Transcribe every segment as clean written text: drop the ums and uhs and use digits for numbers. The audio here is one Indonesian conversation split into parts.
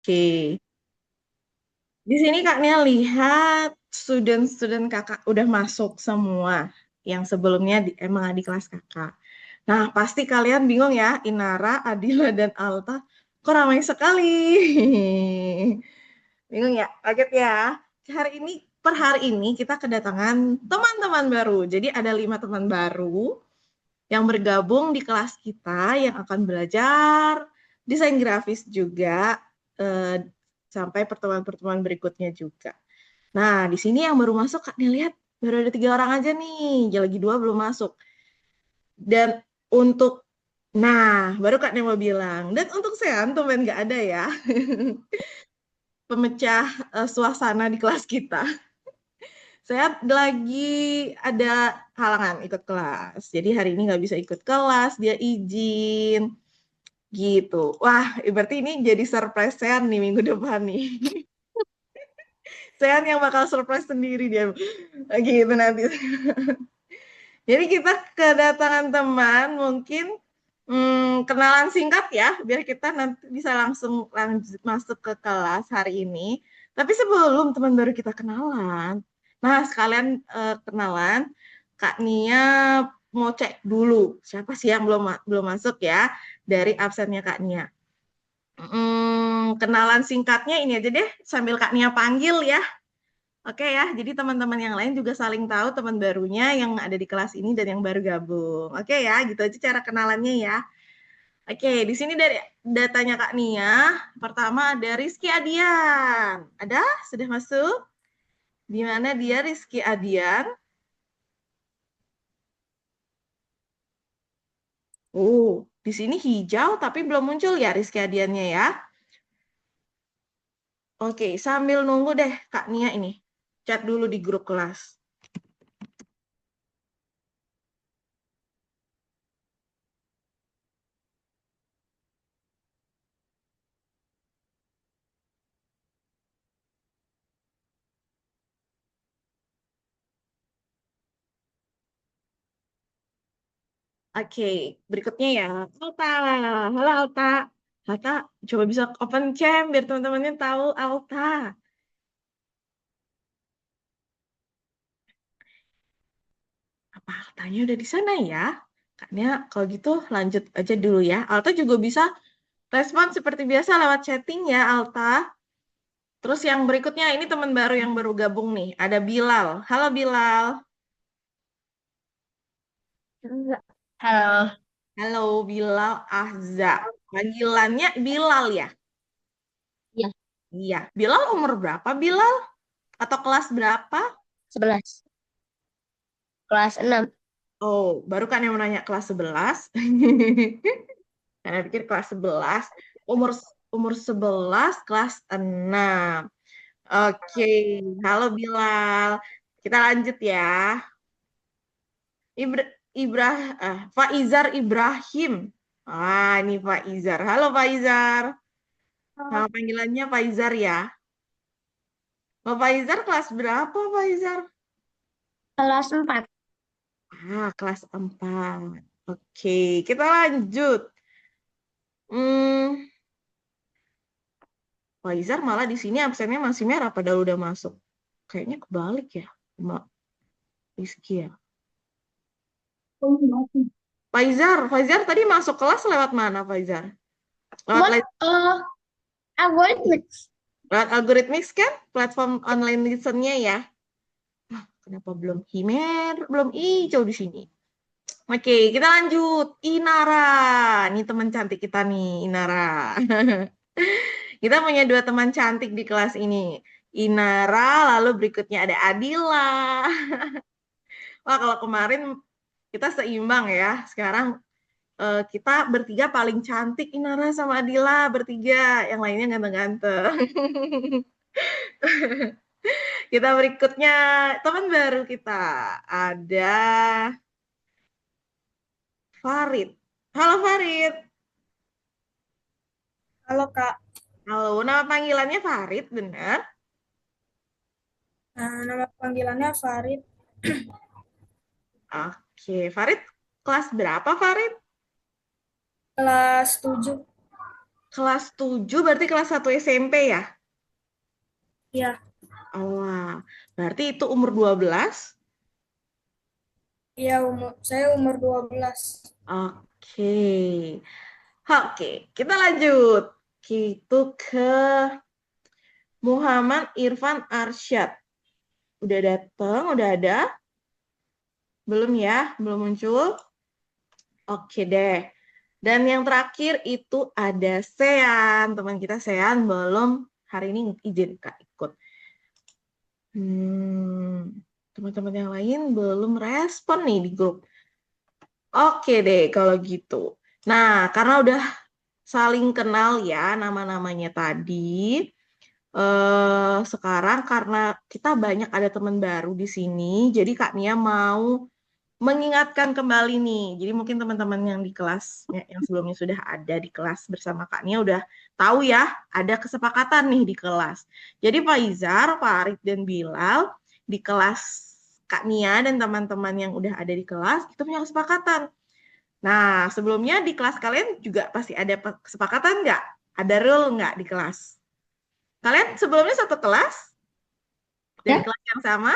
Oke. Di sini Kak Nia lihat student-student Kakak udah masuk semua yang sebelumnya emang di kelas Kakak. Nah, pasti kalian bingung ya, Inara, Adila, dan Alta, kok ramai sekali. Bingung ya? Kaget ya? Per hari ini kita kedatangan teman-teman baru. Jadi ada 5 teman baru yang bergabung di kelas kita yang akan belajar desain grafis juga sampai pertemuan-pertemuan berikutnya juga. Nah, di sini yang baru masuk, Kak, nih lihat baru ada 3 orang aja nih, lagi 2 belum masuk. Dan untuk, nah, baru Kak nih mau bilang, dan untuk Sean, tumben nggak ada ya, pemecah suasana di kelas kita. Saya lagi ada halangan ikut kelas, jadi hari ini nggak bisa ikut kelas, dia izin. Gitu. Wah, berarti ini jadi surprise Sean nih minggu depan nih. Sean yang bakal surprise sendiri dia. Gitu nanti. Jadi kita kedatangan teman, mungkin kenalan singkat ya, biar kita nanti bisa langsung lanjut masuk ke kelas hari ini. Tapi sebelum teman baru kita kenalan, nah sekalian kenalan, Kak Nia mau cek dulu siapa sih yang belum masuk ya dari absennya Kak Nia. Kenalan singkatnya ini aja deh, sambil Kak Nia panggil ya. Oke ya, jadi teman-teman yang lain juga saling tahu teman barunya yang ada di kelas ini dan yang baru gabung. Oke ya, gitu aja cara kenalannya ya. Oke, di sini dari datanya Kak Nia, pertama ada Rizky Adian. Ada? Sudah masuk? Di mana dia Rizky Adian? Di sini hijau tapi belum muncul ya Rizky Adiannya ya. Oke, sambil nunggu deh Kak Nia ini. Chat dulu di grup kelas. Oke, berikutnya ya. Alta. Halo Alta. Alta, coba bisa open cam biar teman-temannya tahu Alta. Apa Altanya udah di sana ya? Kayaknya kalau gitu lanjut aja dulu ya. Alta juga bisa respon seperti biasa lewat chatting ya, Alta. Terus yang berikutnya ini teman baru yang baru gabung nih. Ada Bilal. Halo Bilal. Enggak. Halo. Halo Bilal Ahza. Panggilannya Bilal ya? Ya, Iya. Bilal umur berapa Bilal? Atau kelas berapa? 11. Kelas 6. Oh, baru kan yang mau nanya kelas 11. Karena pikir kelas 11. Umur umur 11 kelas 6. Oke, halo Bilal. Kita lanjut ya. Ibra, Faizar Ibrahim. Ah, ini Faizar. Halo Faizar. Nama panggilannya Faizar ya. Faizar kelas berapa Faizar? Kelas 4. Kelas 4. Oke, kita lanjut. Hmm, Faizar malah di sini absennya masih merah padahal udah masuk. Kayaknya kebalik ya, Mbak Rizky ya. Faizar tadi masuk kelas lewat mana Faizar? Lewat What? Algorithmics. lewat algoritmix kan? Platform online listennya ya. Kenapa belum Himer, belum hijau di sini? Oke, kita lanjut. Inara. Ini teman cantik kita nih, Inara. Kita punya 2 teman cantik di kelas ini. Inara, lalu berikutnya ada Adila. Wah, kalau kemarin kita seimbang ya. Sekarang kita bertiga paling cantik, Inara sama Adila bertiga. Yang lainnya ganteng-ganteng. Kita berikutnya teman baru kita. Ada Farid. Halo Farid. Halo Kak, Halo, nama panggilannya Farid, benar? nama panggilannya Farid, Oke, Farid kelas berapa Farid? kelas 7. Kelas 7 berarti kelas 1 SMP ya? Iya, Oh, berarti itu umur 12. iya saya umur 12. Oke. Oke, kita lanjut. Itu ke Muhammad Irfan Arsyad. Udah datang, udah ada? Belum ya? Belum muncul? Oke deh. Dan yang terakhir itu ada Sean. Teman kita Sean belum hari ini izin Kak ikut. Teman-teman yang lain belum respon nih di grup. Oke deh kalau gitu. Nah, karena udah saling kenal ya nama-namanya tadi, sekarang karena kita banyak ada teman baru di sini, jadi Kak Nia mau mengingatkan kembali nih. Jadi mungkin teman-teman yang di kelas yang sebelumnya sudah ada di kelas bersama Kak Nia udah tahu ya, ada kesepakatan nih di kelas. Jadi Faizar, Farid, dan Bilal di kelas Kak Nia dan teman-teman yang udah ada di kelas itu punya kesepakatan. Nah, sebelumnya di kelas kalian juga pasti ada kesepakatan nggak? Ada rule nggak di kelas? Kalian sebelumnya satu kelas? Dari Ya. kelas yang sama?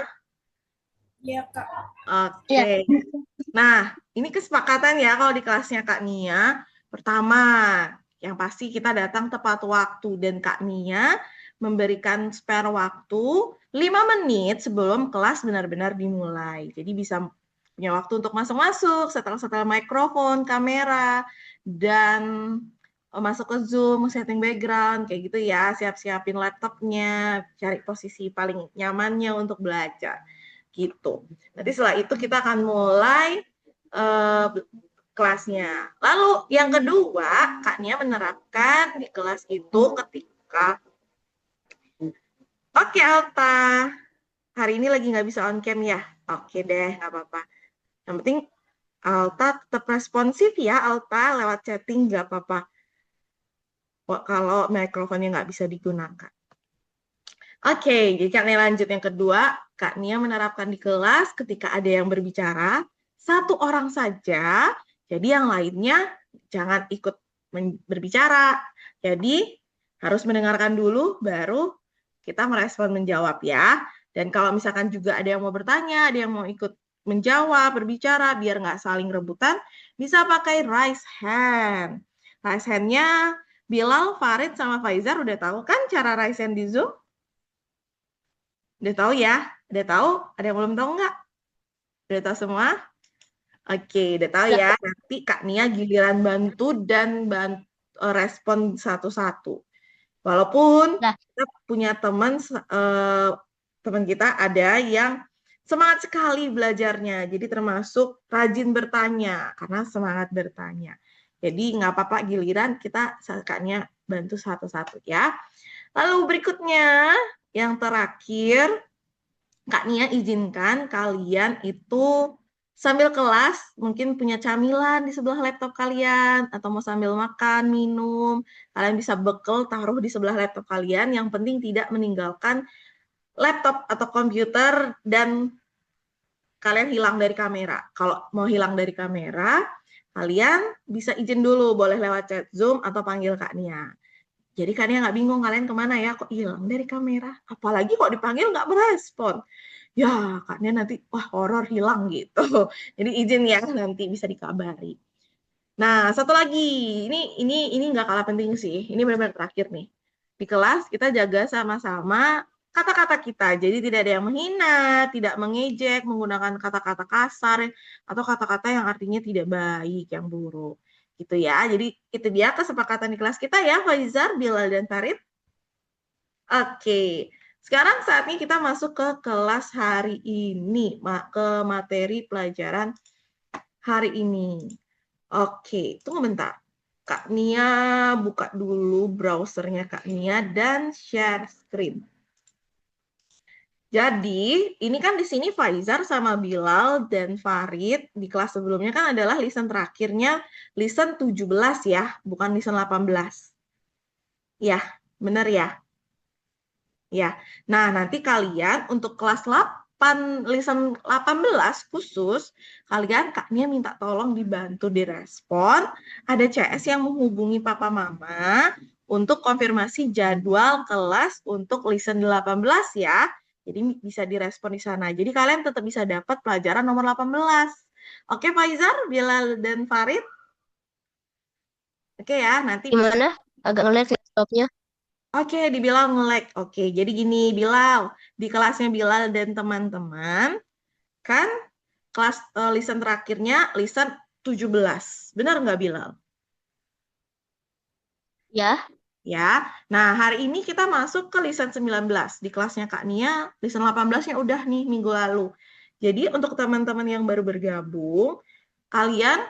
Iya, Kak. Oke. Nah, ini kesepakatan ya kalau di kelasnya Kak Nia. Pertama, yang pasti kita datang tepat waktu dan Kak Nia memberikan spare waktu 5 menit sebelum kelas benar-benar dimulai. Jadi bisa punya waktu untuk masuk-masuk, setel-setel mikrofon, kamera, dan masuk ke Zoom, setting background, kayak gitu ya, siap-siapin laptopnya, cari posisi paling nyamannya untuk belajar, gitu. Nanti setelah itu kita akan mulai kelasnya. Lalu yang kedua, Kak Nia menerapkan di kelas itu ketika, oke Alta, hari ini lagi nggak bisa on cam ya? Oke deh, nggak apa-apa. Yang penting Alta tetap responsif ya, Alta lewat chatting nggak apa-apa. Kalau mikrofonnya nggak bisa digunakan. Oke, jadi Kak Nia lanjut yang kedua. Kak Nia menerapkan di kelas ketika ada yang berbicara, satu orang saja, jadi yang lainnya jangan ikut berbicara. Jadi harus mendengarkan dulu, baru kita merespon menjawab ya. Dan kalau misalkan juga ada yang mau bertanya, ada yang mau ikut menjawab, berbicara, biar nggak saling rebutan, bisa pakai raise hand. Raise hand-nya Bilal, Farid, sama Faizar udah tahu kan cara raise hand di Zoom? Udah tahu ya? Udah tahu? Ada yang belum tahu nggak? Udah tahu semua? Oke, udah tahu ya. Nanti Kak Nia giliran bantu dan respon satu-satu. Walaupun kita punya teman kita ada yang semangat sekali belajarnya. Jadi termasuk rajin bertanya karena semangat bertanya. Jadi nggak apa-apa giliran kita Kak Nia bantu satu-satu ya. Lalu berikutnya yang terakhir, Kak Nia izinkan kalian itu sambil kelas mungkin punya camilan di sebelah laptop kalian atau mau sambil makan, minum, kalian bisa bekel taruh di sebelah laptop kalian, yang penting tidak meninggalkan laptop atau komputer dan kalian hilang dari kamera. Kalau mau hilang dari kamera, kalian bisa izin dulu, boleh lewat chat Zoom atau panggil Kak Nia. Jadi Kak Nia nggak bingung kalian kemana ya, kok hilang dari kamera, apalagi kok dipanggil nggak merespon. Ya, Kaknya nanti, wah horor hilang gitu. Jadi izin ya, nanti bisa dikabari. Nah, satu lagi, ini nggak kalah penting sih. Ini benar-benar terakhir nih. Di kelas kita jaga sama-sama kata-kata kita. Jadi tidak ada yang menghina, tidak mengejek, menggunakan kata-kata kasar, atau kata-kata yang artinya tidak baik, yang buruk. Gitu ya. Jadi itu dia kesepakatan di kelas kita ya, Faizar, Bilal, dan Farid. Oke. Sekarang saatnya kita masuk ke kelas hari ini, ke materi pelajaran hari ini. Oke, tunggu bentar. Kak Nia buka dulu browsernya Kak Nia dan share screen. Jadi, ini kan di sini Faizar sama Bilal dan Farid di kelas sebelumnya kan adalah listen terakhirnya listen 17 ya, bukan listen 18. Ya, benar ya? Ya, nah nanti kalian untuk kelas 8 listen 18 khusus, kalian Kak Nia minta tolong dibantu direspon. Ada CS yang menghubungi Papa Mama untuk konfirmasi jadwal kelas untuk listen 18 ya. Jadi bisa direspon di sana. Jadi kalian tetap bisa dapat pelajaran nomor 18. Oke, Faizar, Bilal, dan Farid? Oke ya, nanti bisa. Gimana? Agak ngeliat laptopnya. Oke, di Bilal nge-lag. Oke, jadi gini, Bilal. Di kelasnya Bilal dan teman-teman, kan kelas listen terakhirnya listen 17. Benar nggak, Bilal? Ya, Ya. Nah, hari ini kita masuk ke listen 19. Di kelasnya Kak Nia, listen 18-nya udah nih minggu lalu. Jadi, untuk teman-teman yang baru bergabung, kalian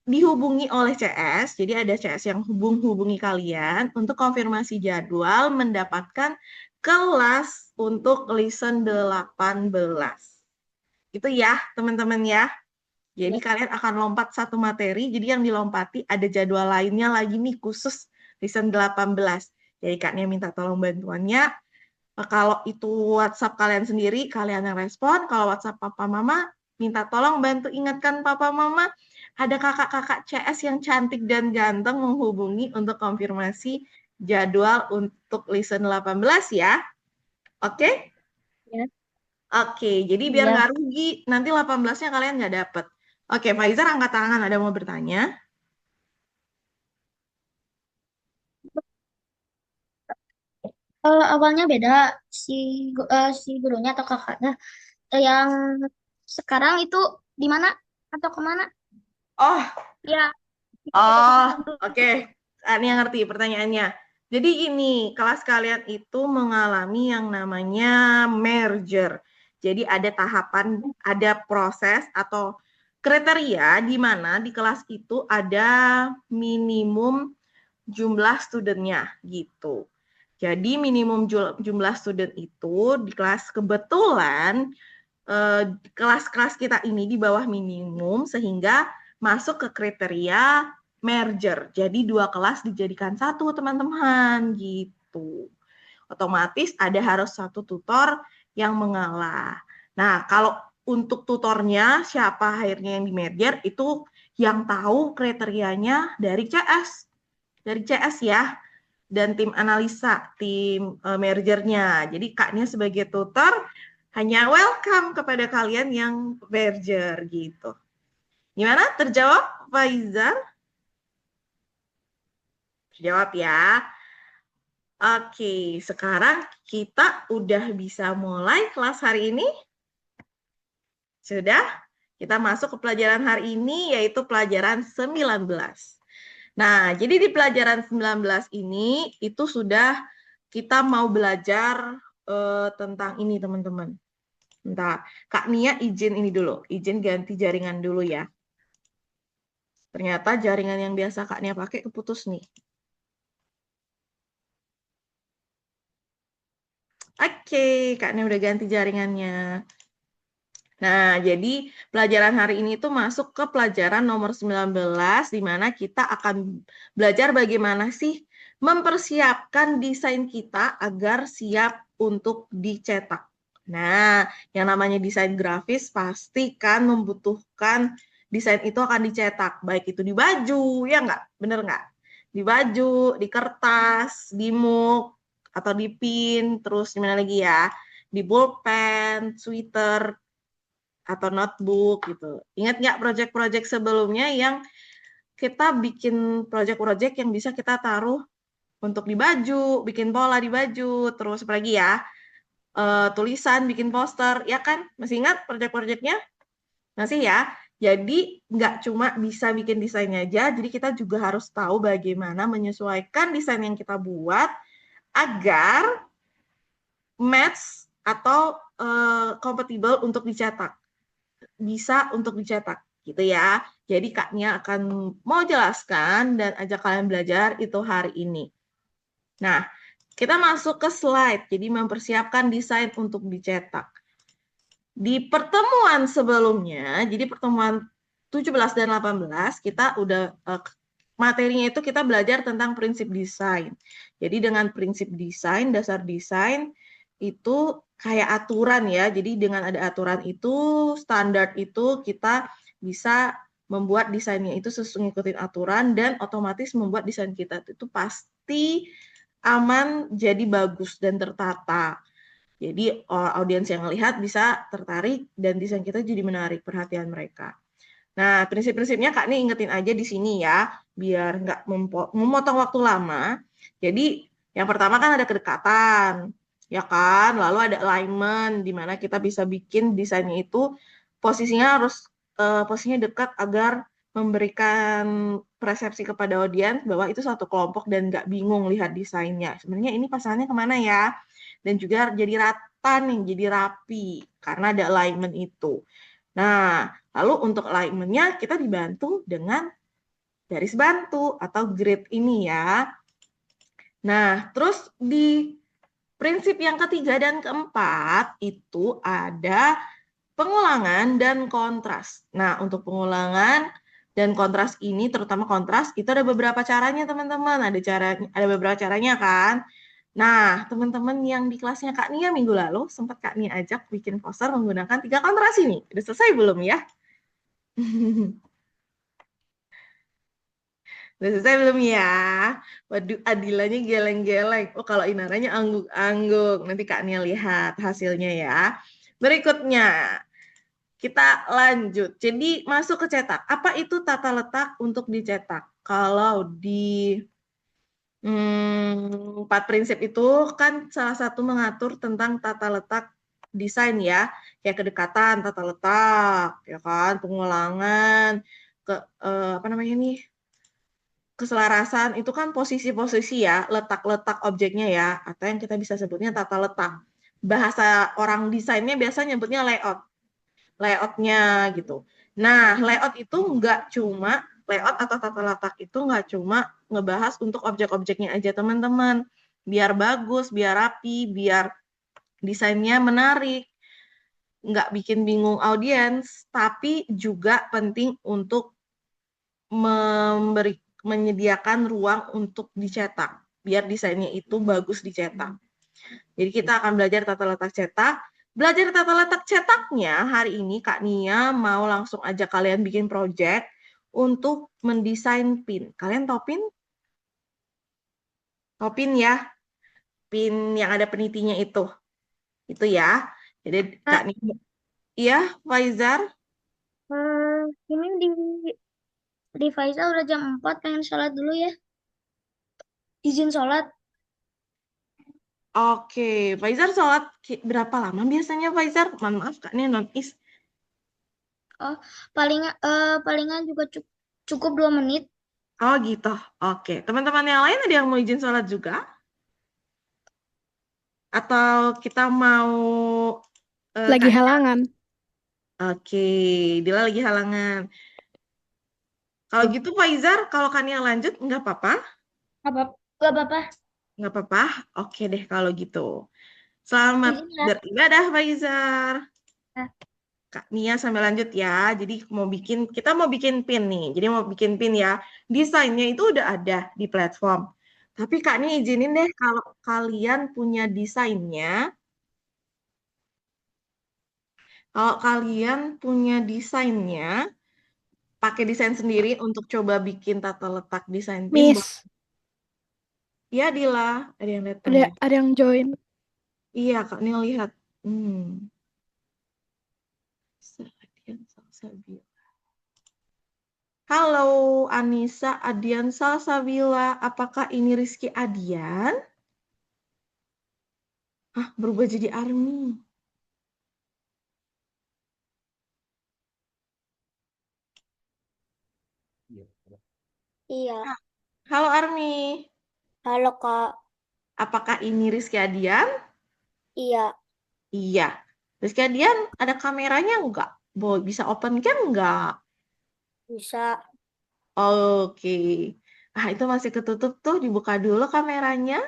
dihubungi oleh CS, jadi ada CS yang hubungi kalian untuk konfirmasi jadwal mendapatkan kelas untuk listen 18. Itu ya, teman-teman ya. Jadi Ya. kalian akan lompat satu materi, jadi yang dilompati ada jadwal lainnya lagi nih khusus listen 18. Jadi Kak Nia minta tolong bantuannya. Kalau itu WhatsApp kalian sendiri, kalian yang respon. Kalau WhatsApp Papa Mama, minta tolong bantu ingatkan Papa Mama. Ada kakak-kakak CS yang cantik dan ganteng menghubungi untuk konfirmasi jadwal untuk listen 18 ya. Oke? Ya. Oke, jadi biar Iya. nggak rugi, nanti 18-nya kalian nggak dapet. Oke, Faizar angkat tangan, ada mau bertanya? Awalnya beda si si gurunya atau kakaknya. Yang sekarang itu di mana atau kemana? Oh, Ya, Oh, oke. Ini yang ngerti pertanyaannya. Jadi ini, kelas kalian itu mengalami yang namanya merger. Jadi ada tahapan, ada proses atau kriteria di mana di kelas itu ada minimum jumlah studentnya gitu. Jadi minimum jumlah student itu di kelas kebetulan kelas-kelas kita ini di bawah minimum sehingga masuk ke kriteria merger. Jadi dua kelas dijadikan satu, teman-teman, gitu. Otomatis ada harus satu tutor yang mengalah. Nah, kalau untuk tutornya siapa akhirnya yang di merger itu yang tahu kriterianya dari CS. Dari CS ya. Dan tim analisa, tim mergernya. Jadi Kaknya sebagai tutor hanya welcome kepada kalian yang merger gitu. Gimana? Terjawab, Faizal? Terjawab ya. Oke, sekarang kita udah bisa mulai kelas hari ini. Sudah? Kita masuk ke pelajaran hari ini, yaitu pelajaran 19. Nah, jadi di pelajaran 19 ini, itu sudah kita mau belajar tentang ini, teman-teman. Bentar, Kak Nia izin ini dulu, izin ganti jaringan dulu ya. Ternyata jaringan yang biasa Kak Nia pakai keputus nih. Oke, Kak Nia udah ganti jaringannya. Nah, jadi pelajaran hari ini tuh masuk ke pelajaran nomor 19, di mana kita akan belajar bagaimana sih mempersiapkan desain kita agar siap untuk dicetak. Nah, yang namanya desain grafis pasti kan membutuhkan desain itu akan dicetak, baik itu di baju, ya nggak? Bener nggak? Di baju, di kertas, di mug, atau di pin, terus di mana lagi ya? Di pulpen, sweater, atau notebook gitu. Ingat nggak proyek-proyek sebelumnya yang kita bikin proyek-proyek yang bisa kita taruh untuk di baju, bikin pola di baju, terus apa lagi ya? Tulisan, bikin poster, ya kan? Masih ingat proyek-proyeknya? Masih ya? Jadi nggak cuma bisa bikin desainnya aja, jadi kita juga harus tahu bagaimana menyesuaikan desain yang kita buat agar match atau compatible untuk dicetak. Bisa untuk dicetak gitu ya. Jadi Kaknya akan mau jelaskan dan ajak kalian belajar itu hari ini. Nah, kita masuk ke slide. Jadi mempersiapkan desain untuk dicetak. Di pertemuan sebelumnya, jadi pertemuan 17 dan 18, kita udah materinya itu kita belajar tentang prinsip desain. Jadi dengan prinsip desain, dasar desain, itu kayak aturan ya. Jadi dengan ada aturan itu, standar itu kita bisa membuat desainnya itu sesuai ngikutin aturan dan otomatis membuat desain kita itu pasti aman, jadi bagus dan tertata. Jadi audiens yang melihat bisa tertarik dan desain kita jadi menarik perhatian mereka. Nah, prinsip-prinsipnya Kak nih ingetin aja di sini ya, biar nggak memotong waktu lama. Jadi, yang pertama kan ada kedekatan, ya kan? Lalu ada alignment, di mana kita bisa bikin desainnya itu posisinya dekat agar memberikan persepsi kepada audiens bahwa itu satu kelompok dan nggak bingung lihat desainnya. Sebenarnya ini pasangannya kemana ya? Dan juga jadi rata nih, jadi rapi, karena ada alignment itu. Nah, lalu untuk alignment-nya kita dibantu dengan garis bantu atau grid ini ya. Nah, terus di prinsip yang ketiga dan keempat itu ada pengulangan dan kontras. Nah, untuk pengulangan dan kontras ini, terutama kontras, itu ada beberapa caranya teman-teman. Ada beberapa caranya kan. Nah, teman-teman yang di kelasnya Kak Nia minggu lalu, sempat Kak Nia ajak bikin poster menggunakan 3 kontras ini. Udah selesai belum ya? Udah selesai belum ya? Waduh, Adilanya geleng-geleng. Oh, kalau Inaranya angguk-angguk. Nanti Kak Nia lihat hasilnya ya. Berikutnya, kita lanjut. Jadi, masuk ke cetak. Apa itu tata letak untuk dicetak? Kalau di 4 prinsip itu kan salah satu mengatur tentang tata letak desain ya. Kayak kedekatan, tata letak, ya kan? Pengulangan, apa namanya nih? Keselarasan itu kan posisi-posisi ya, letak-letak objeknya ya, atau yang kita bisa sebutnya tata letak. Bahasa orang desainnya biasa nyebutnya layoutnya gitu. Nah, layout itu nggak cuma layout atau tata letak itu nggak cuma ngebahas untuk objek-objeknya aja teman-teman. Biar bagus, biar rapi, biar desainnya menarik, nggak bikin bingung audiens, tapi juga penting untuk menyediakan ruang untuk dicetak biar desainnya itu bagus dicetak. Jadi kita akan belajar tata letak cetak. Belajar tata letak cetaknya hari ini Kak Nia mau langsung ajak kalian bikin project untuk mendesain pin. Kalian tahu pin? Tahu pin ya? Pin yang ada penitinya itu. Itu ya. Jadi Kak Kak, Nia, iya Faizar? ini di Faisal udah jam 4 pengen sholat dulu ya. Izin sholat. Oke, Faizar sholat berapa lama biasanya Faizar? Mohon maaf Kak Nia non-is. Oh, palingan juga cukup 2 menit. Oh gitu. Oke. Teman-teman yang lain ada yang mau izin sholat juga? Atau kita mau Lagi Kak Nia? halangan. Oke, Dila lagi halangan. Kalau gitu Faizar, kalau Kak Nia lanjut nggak apa-apa? Apa? Gak apa-apa. Nggak apa-apa? Oke deh kalau gitu. Selamat Izin ya. beribadah Faizar. Nah, Kak Nia sambil lanjut ya. Jadi kita mau bikin pin nih. Jadi mau bikin pin ya. Desainnya itu udah ada di platform. Tapi Kak Nia izinin deh kalau kalian punya desainnya, pakai desain sendiri untuk coba bikin tata letak desain pin. Miss, Ya, Dila, ada yang datang ada ya. ada yang join. Iya, Kak Nia lihat. Adian Salsabila. Halo, Anissa Adian Salsabila. Apakah ini Rizky Adian? Berubah jadi Army. iya. Halo Army. Halo Kak. Apakah ini Rizky Adian? Iya, Iya. Rizky Adian ada kameranya enggak? Bisa open cam enggak? bisa. Oke. Itu masih ketutup tuh. Dibuka dulu kameranya.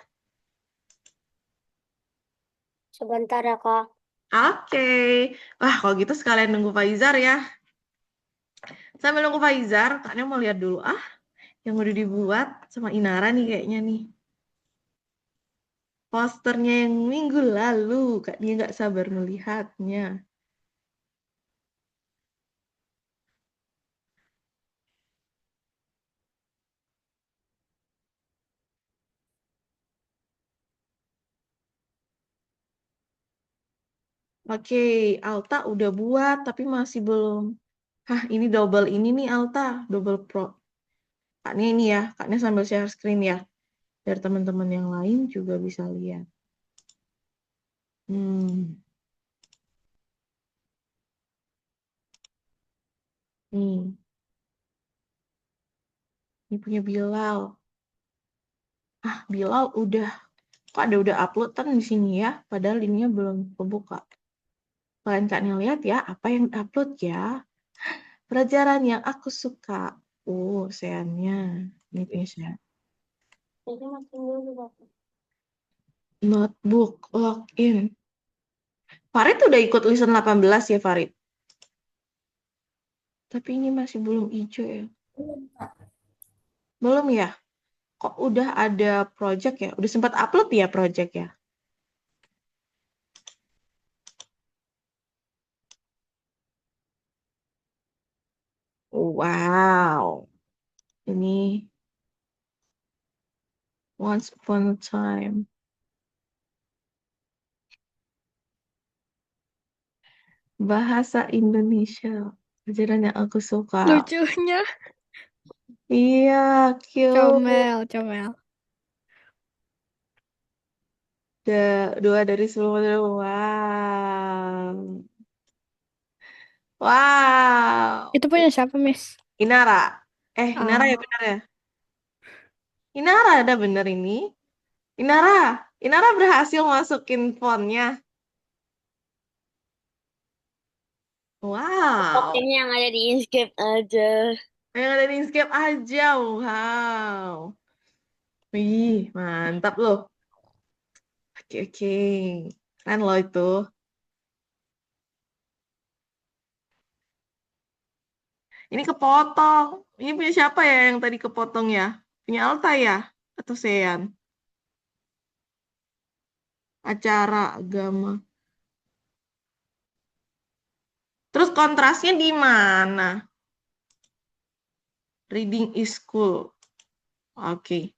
Sebentar ya Kak. Oke. Wah, kalau gitu sekalian nunggu Faizar ya. Sambil nunggu Faizar, kalian mau lihat dulu. Yang udah dibuat sama Inara nih kayaknya nih. posternya yang minggu lalu. Kak Nia nggak sabar melihatnya. Oke, Alta udah buat, tapi masih belum. Hah, ini double ini nih Alta, double pro. Kak Nia ini ya, Kak Nia sambil share screen ya. Biar teman-teman yang lain juga bisa lihat. Hmm, nih, ini punya Bilal. Ah, Bilal kok ada udah upload kan di sini ya, padahal ininya belum kebuka. Kalian Kak Nia lihat ya, apa yang upload ya? Pelajaran yang aku suka. Oh, Seannya. Ini punya Sean. Notebook login. Farid udah ikut listen 18 ya, Farid? Tapi ini masih belum hijau ya. Belum, Kak. Belum ya? Kok udah ada project ya? Udah sempat upload ya project ya? Wow. Ini once upon a time. Bahasa Indonesia. Pelajaran yang aku suka. Lucunya Iya, cute. comel. Dua dari 10. Wow. Wow. Itu punya siapa, Miss? Inara. Inara ya Oh, benar ya? Inara ada bener ini. Inara. Inara berhasil masukin fontnya. Wow. Pokoknya yang ada di Inkscape aja. Yang ada di Inkscape aja. Wow. Wih, mantap loh. Oke. Keren loh itu. Ini kepotong. Ini punya siapa ya yang tadi kepotong ya? Punya Alta ya? Atau Sean? Acara agama. Terus kontrasnya di mana? Reading is cool. Oke.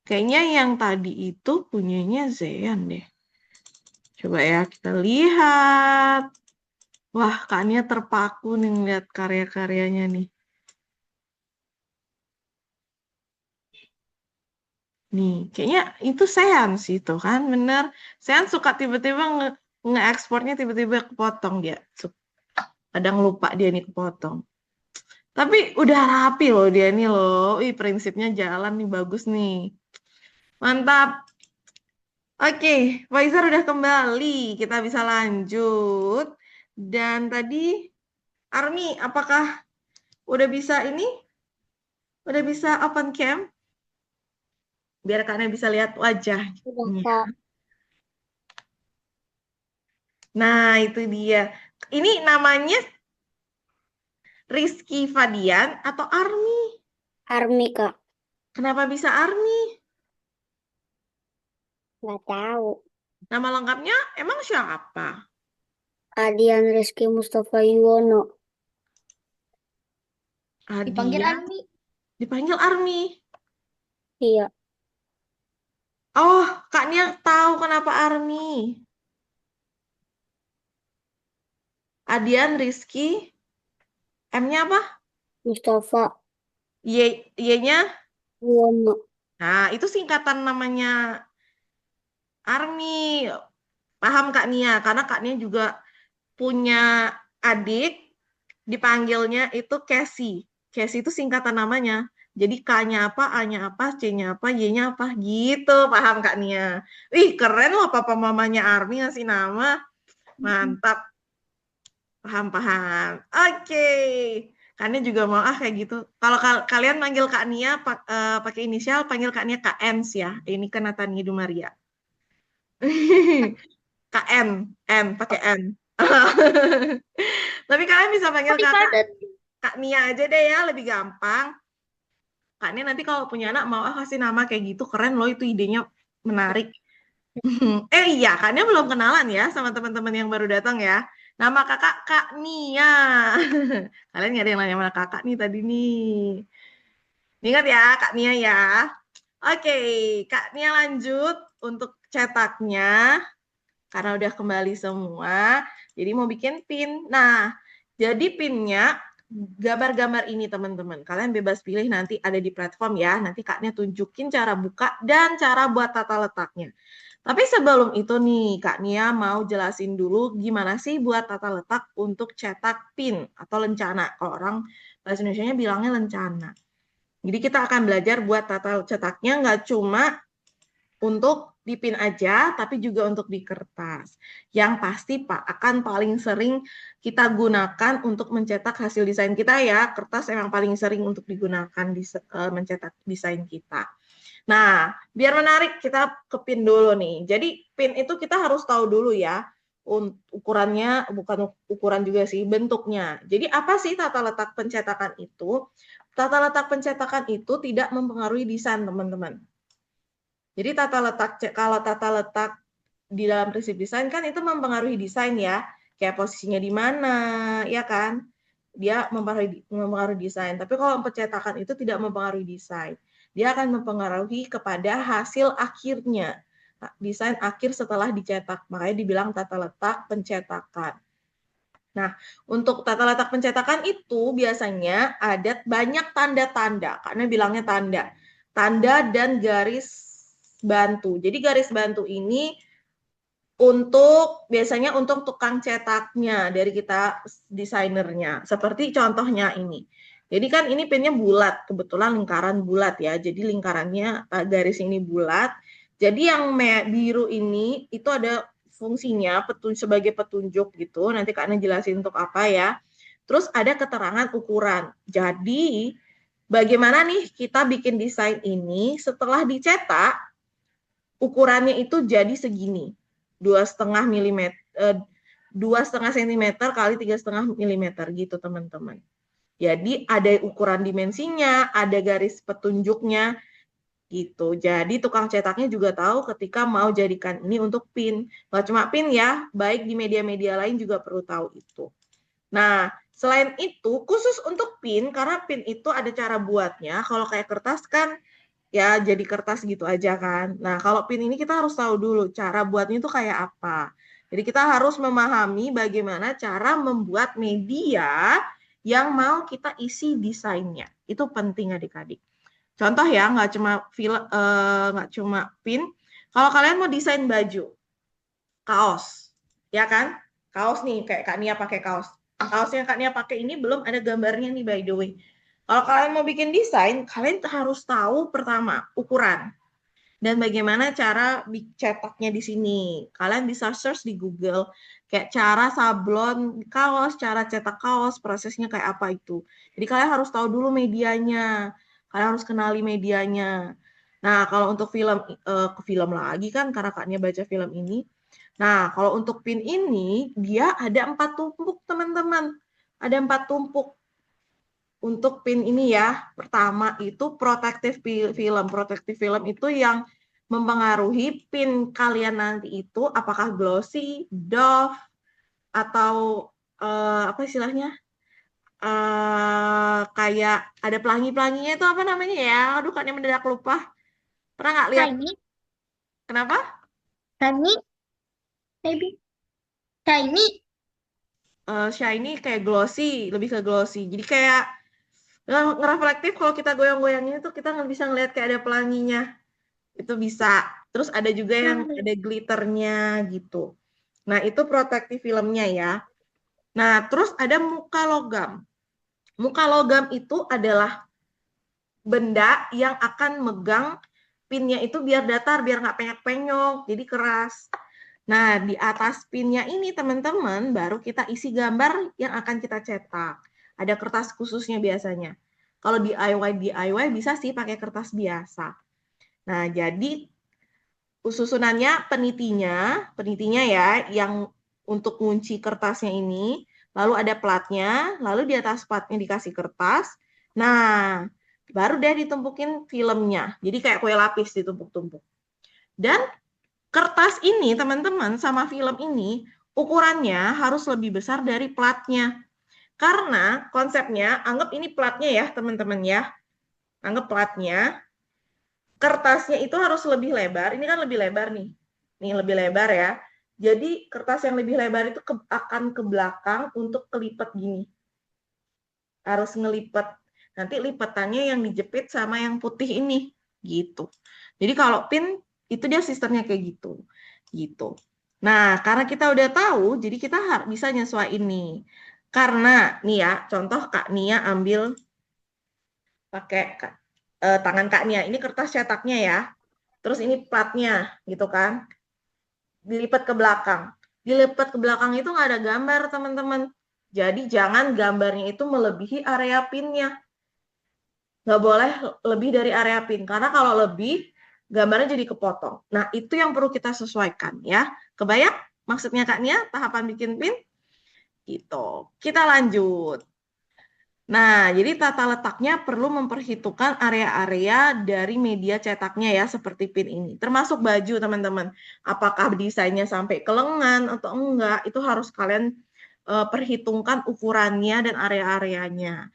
Kayaknya yang tadi itu punyanya Zean deh. Coba ya kita lihat. Wah, Kak terpaku nih ngeliat karya-karyanya nih. Nih, kayaknya itu Sean sih itu kan, bener. Sean suka tiba-tiba nge-ekspornya tiba-tiba kepotong dia. Kadang lupa dia nih kepotong. Tapi udah rapi loh dia nih loh. Wih, prinsipnya jalan nih, bagus nih. Mantap. Oke, Faizar udah kembali. Kita bisa lanjut. Dan tadi, Army, apakah udah bisa ini? Udah bisa open cam? Biar kalian bisa lihat wajahnya. Udah, Kak. Nah, itu dia. Ini namanya Rizky Fadian atau Army? Army, Kak. Kenapa bisa Army? Nggak tahu. Nama lengkapnya emang siapa? Adian Rizky Mustafa Yuwono. Dipanggil Adian Army. dipanggil Army. Iya. Oh, Kak Nia tahu kenapa Army. Adian Rizky, M-nya apa? Mustafa Y-nya? Yuwono. Nah, itu singkatan namanya Army. Paham Kak Nia? Karena Kak Nia juga punya adik, dipanggilnya itu Casey. Casey itu singkatan namanya. Jadi K-nya apa, A-nya apa, C-nya apa, Y-nya apa, gitu. Paham Kak Nia? Wih, keren loh papa mamanya Army ngasih nama. Mantap. Paham. Oke. Kak juga mau kayak gitu. Kalau kalian manggil Kak Nia pakai inisial, panggil Kak Nia KN ya. Ini kan Natania Dumaria. KN, N pakai N. Tapi kalian bisa panggil Kak Nia aja deh ya, lebih gampang. Kak Nia nanti kalau punya anak mau kasih nama kayak gitu, keren loh itu idenya menarik. Iya, Kaknya belum kenalan ya sama teman-teman yang baru datang ya. Nama kakak Kak Nia. Kalian nggak ada yang nanya sama kakak nih tadi nih. Ingat ya, Kak Nia ya. Oke, Kak Nia lanjut untuk cetaknya. Karena udah kembali semua, jadi mau bikin pin. Nah, jadi pinnya gambar-gambar ini teman-teman. Kalian bebas pilih, nanti ada di platform ya. Nanti Kaknya tunjukin cara buka dan cara buat tata letaknya. Tapi sebelum itu nih, Kak Nia mau jelasin dulu gimana sih buat tata letak untuk cetak pin atau lencana. Kalau orang bahasa Indonesianya bilangnya lencana. Jadi kita akan belajar buat tata cetaknya nggak cuma untuk di pin aja, tapi juga untuk di kertas. Yang pasti Pak akan paling sering kita gunakan untuk mencetak hasil desain kita ya. Kertas emang paling sering untuk digunakan di mencetak desain kita. Nah, biar menarik kita ke pin dulu nih. Jadi pin itu kita harus tahu dulu ya. Ukurannya, bukan ukuran juga sih, bentuknya. Jadi apa sih tata letak pencetakan itu? Tata letak pencetakan itu tidak mempengaruhi desain, teman-teman. Jadi kalau tata letak di dalam prinsip desain kan itu mempengaruhi desain ya, kayak posisinya di mana, ya kan? Dia mempengaruhi desain. Tapi kalau pencetakan itu tidak mempengaruhi desain. Dia akan mempengaruhi kepada hasil akhirnya. Nah, desain akhir setelah dicetak. Makanya dibilang tata letak pencetakan. Nah, untuk tata letak pencetakan itu biasanya ada banyak tanda-tanda, karena bilangnya tanda. Tanda dan garis bantu. Jadi garis bantu ini biasanya untuk tukang cetaknya dari kita desainernya. Seperti contohnya ini. Jadi kan ini pinnya bulat, kebetulan lingkaran bulat ya. Jadi lingkarannya garis ini bulat. Jadi yang biru ini itu ada fungsinya sebagai petunjuk gitu. Nanti Kak jelasin untuk apa ya. Terus ada keterangan ukuran. Jadi bagaimana nih kita bikin desain ini setelah dicetak ukurannya itu jadi segini, 2,5 mm, 2,5 cm kali 3,5 mm gitu teman-teman. Jadi ada ukuran dimensinya, ada garis petunjuknya gitu. Jadi tukang cetaknya juga tahu ketika mau jadikan ini untuk pin. Nggak cuma pin ya, baik di media-media lain juga perlu tahu itu. Nah, selain itu khusus untuk pin, karena pin itu ada cara buatnya. Kalau kayak kertas kan ya jadi kertas gitu aja kan. Nah, kalau pin ini kita harus tahu dulu cara buatnya itu kayak apa. Jadi kita harus memahami bagaimana cara membuat media yang mau kita isi desainnya. Itu penting adik-adik. Contoh ya, nggak cuma pin. Kalau kalian mau desain baju, kaos, ya kan? Kaos nih, kayak Kak Nia pakai kaos. Kaos yang Kak Nia pakai ini belum ada gambarnya nih by the way. Kalau kalian mau bikin desain, kalian harus tahu pertama ukuran dan bagaimana cara cetaknya di sini. Kalian bisa search di Google kayak cara sablon kaos, cara cetak kaos, prosesnya kayak apa itu. Jadi kalian harus tahu dulu medianya. Kalian harus kenali medianya. Nah, kalau untuk ke film lagi kan karena Kaknya baca film ini. Nah, kalau untuk pin ini dia ada 4 tumpuk, teman-teman. Ada 4 tumpuk. Untuk pin ini ya, pertama itu protective film. Protective film itu yang mempengaruhi pin kalian nanti itu apakah glossy, doff, atau apa istilahnya? Kayak ada pelangi-pelanginya itu apa namanya ya? Aduh, kan yang mendadak lupa. Pernah nggak lihat? Shiny, Kenapa? shiny, baby, shiny. Shiny kayak glossy, lebih ke glossy. Jadi kayak ngereflektif kalau kita goyang-goyangnya itu kita nggak bisa ngelihat kayak ada pelanginya. Itu bisa. Terus ada juga yang ada glitternya gitu. Nah, itu protective filmnya ya. Nah, terus ada muka logam. Muka logam itu adalah benda yang akan megang pinnya itu biar datar, biar nggak penyok-penyok, jadi keras. Nah, di atas pinnya ini teman-teman baru kita isi gambar yang akan kita cetak. Ada kertas khususnya biasanya. Kalau DIY bisa sih pakai kertas biasa. Nah, jadi susunannya penitinya ya, yang untuk ngunci kertasnya ini, lalu ada platnya, lalu di atas platnya dikasih kertas. Nah, baru deh ditumpukin filmnya. Jadi kayak kue lapis ditumpuk-tumpuk. Dan Kertas ini, teman-teman, sama film ini, ukurannya harus lebih besar dari platnya. Karena konsepnya, anggap ini platnya ya, teman-teman ya. Anggap platnya, kertasnya itu harus lebih lebar. Ini kan lebih lebar nih. Nih, lebih lebar ya. Jadi, kertas yang lebih lebar itu akan ke belakang untuk kelipat gini. Harus ngelipet. Nanti lipatannya yang dijepit sama yang putih ini. Gitu. Jadi, kalau pin, itu dia sistemnya kayak gitu. Gitu. Nah, karena kita udah tahu, jadi kita bisa nyesuaiin nih. Karena, nih ya, contoh Kak Nia ambil pakai tangan Kak Nia. Ini kertas cetaknya ya. Terus ini platnya, gitu kan. Dilipat ke belakang. Dilipat ke belakang itu nggak ada gambar, teman-teman. Jadi, jangan gambarnya itu melebihi area pinnya. Nggak boleh lebih dari area pin. Karena kalau lebih, gambarnya jadi kepotong. Nah, itu yang perlu kita sesuaikan ya. Kebayang maksudnya Kak Nia, tahapan bikin pin? Gitu. Kita lanjut. Nah, jadi tata letaknya perlu memperhitungkan area-area dari media cetaknya ya, seperti pin ini. Termasuk baju, teman-teman. Apakah desainnya sampai ke lengan atau enggak, itu harus kalian perhitungkan ukurannya dan area-areanya.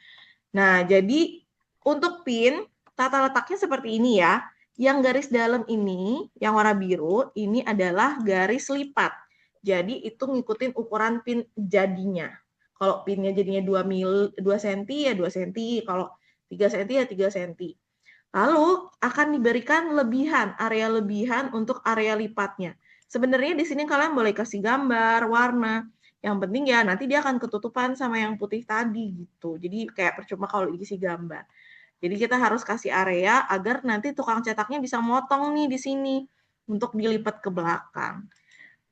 Nah, jadi untuk pin, tata letaknya seperti ini ya. Yang garis dalam ini, yang warna biru, ini adalah garis lipat. Jadi itu ngikutin ukuran pin jadinya. Kalau pinnya jadinya 2 cm ya 2 cm, kalau 3 cm ya 3 cm. Lalu akan diberikan lebihan, area lebihan untuk area lipatnya. Sebenarnya di sini kalian boleh kasih gambar, warna. Yang penting ya nanti dia akan ketutupan sama yang putih tadi gitu. Jadi kayak percuma kalau diisi gambar. Jadi kita harus kasih area agar nanti tukang cetaknya bisa motong nih di sini untuk dilipat ke belakang.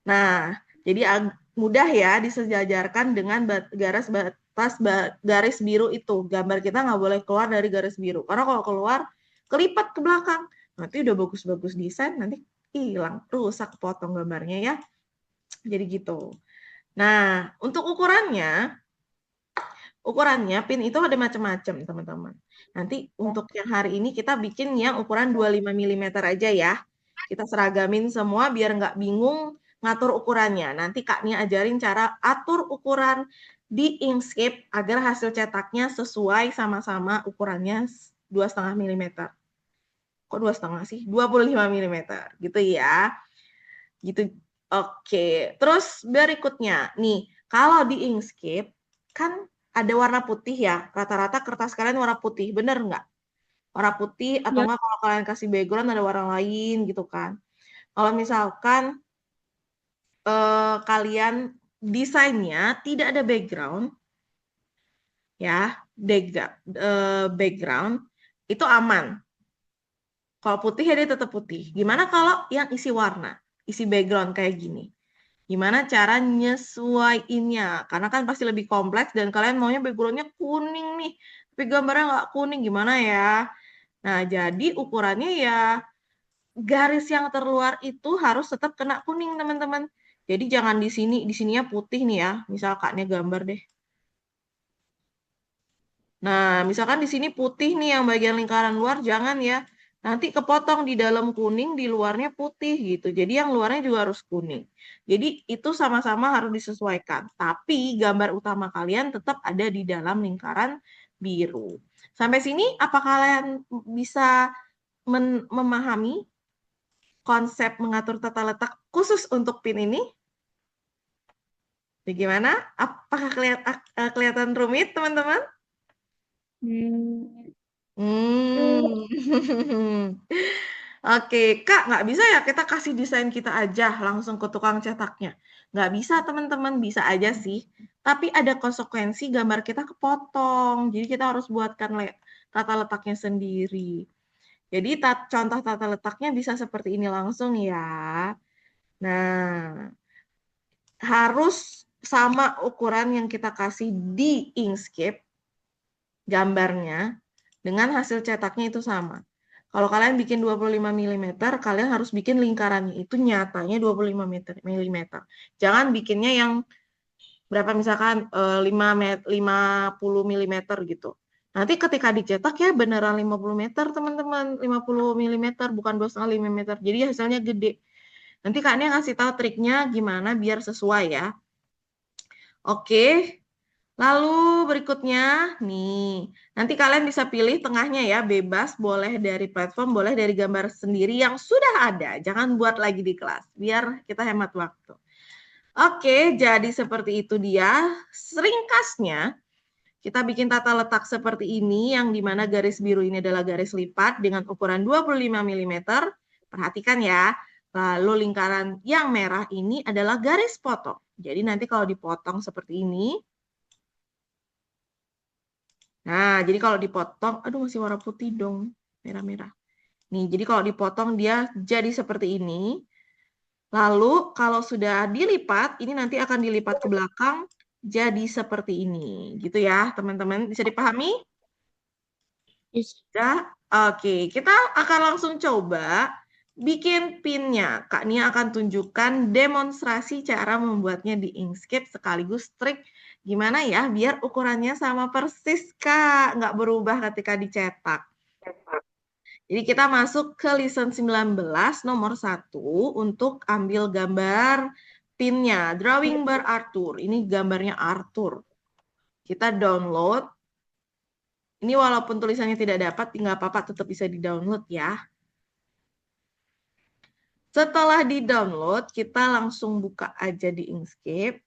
Nah, jadi mudah ya disejajarkan dengan garis batas garis biru itu. Gambar kita nggak boleh keluar dari garis biru. Karena kalau keluar, kelipat ke belakang. Nanti udah bagus-bagus desain, nanti hilang, rusak, potong gambarnya ya. Jadi gitu. Nah, untuk ukurannya pin itu ada macam-macam, teman-teman. Nanti untuk yang hari ini kita bikin yang ukuran 25 mm aja ya. Kita seragamin semua biar nggak bingung ngatur ukurannya. Nanti Kak Nia ajarin cara atur ukuran di Inkscape agar hasil cetaknya sesuai sama-sama ukurannya 2,5 mm. Kok 2,5 sih? 25 mm gitu ya. Gitu. Oke. Terus berikutnya, nih, kalau di Inkscape kan ada warna putih ya. Rata-rata kertas kalian warna putih, bener nggak? Warna putih atau Ya. nggak kalau kalian kasih background ada warna lain gitu kan. Kalau misalkan kalian desainnya tidak ada background, ya, background itu aman. Kalau putih ya dia tetap putih. Gimana kalau yang isi warna, isi background kayak gini? Gimana cara nyesuaiinnya? Karena kan pasti lebih kompleks dan kalian maunya backgroundnya kuning nih, tapi gambarnya nggak kuning, gimana ya? Nah, jadi ukurannya ya garis yang terluar itu harus tetap kena kuning, teman-teman. Jadi jangan di sininya putih nih ya. Misal Kaknya gambar deh. Nah, misalkan di sini putih nih yang bagian lingkaran luar, jangan ya. Nanti kepotong di dalam kuning, di luarnya putih gitu. Jadi yang luarnya juga harus kuning. Jadi itu sama-sama harus disesuaikan. Tapi gambar utama kalian tetap ada di dalam lingkaran biru. Sampai sini, apa kalian bisa memahami konsep mengatur tata letak khusus untuk pin ini? Bagaimana? Apakah kelihatan rumit, teman-teman? Oke, Kak, nggak bisa ya kita kasih desain kita aja langsung ke tukang cetaknya. Nggak bisa, teman-teman. Bisa aja sih. Tapi ada konsekuensi gambar kita kepotong. Jadi kita harus buatkan tata letaknya sendiri. Jadi contoh tata letaknya bisa seperti ini langsung ya. Nah, harus sama ukuran yang kita kasih di Inkscape gambarnya dengan hasil cetaknya itu sama. Kalau kalian bikin 25 mm, kalian harus bikin lingkarannya itu nyatanya 25 mm. Jangan bikinnya yang berapa misalkan 50 mm gitu. Nanti ketika dicetak ya beneran 50 meter teman-teman, 50 mm bukan 2,5 mm. Jadi hasilnya gede. Nanti Kak Nia ngasih tahu triknya gimana biar sesuai ya. Oke. Lalu berikutnya, nih, nanti kalian bisa pilih tengahnya ya, bebas, boleh dari platform, boleh dari gambar sendiri yang sudah ada. Jangan buat lagi di kelas, biar kita hemat waktu. Oke, jadi seperti itu dia. Ringkasnya, kita bikin tata letak seperti ini, yang dimana garis biru ini adalah garis lipat dengan ukuran 25 mm. Perhatikan ya, lalu lingkaran yang merah ini adalah garis potong. Jadi nanti kalau dipotong seperti ini, nah, jadi kalau dipotong, aduh masih warna putih dong, merah-merah. Nih, jadi kalau dipotong dia jadi seperti ini. Lalu kalau sudah dilipat, ini nanti akan dilipat ke belakang jadi seperti ini. Gitu ya, teman-teman. Bisa dipahami? Ya. Oke, kita akan langsung coba bikin pinnya. Kak Nia akan tunjukkan demonstrasi cara membuatnya di Inkscape sekaligus trik gimana ya biar ukurannya sama persis, Kak. Nggak berubah ketika dicetak. Jadi kita masuk ke lesson 19 nomor 1 untuk ambil gambar pinnya. Drawing bar Arthur. Ini gambarnya Arthur. Kita download. Ini walaupun tulisannya tidak dapat, nggak apa-apa, tetap bisa di-download ya. Setelah di-download, kita langsung buka aja di Inkscape.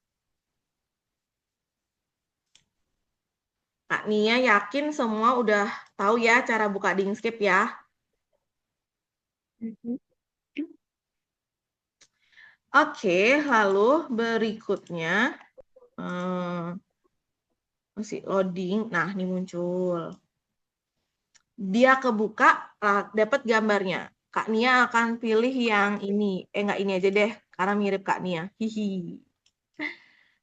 Kak Nia yakin semua udah tahu ya cara buka di Inkscape ya? Oke, lalu berikutnya masih loading. Nah, ini muncul. Dia kebuka, dapat gambarnya. Kak Nia akan pilih yang ini. Nggak ini aja deh, karena mirip Kak Nia. Hihi.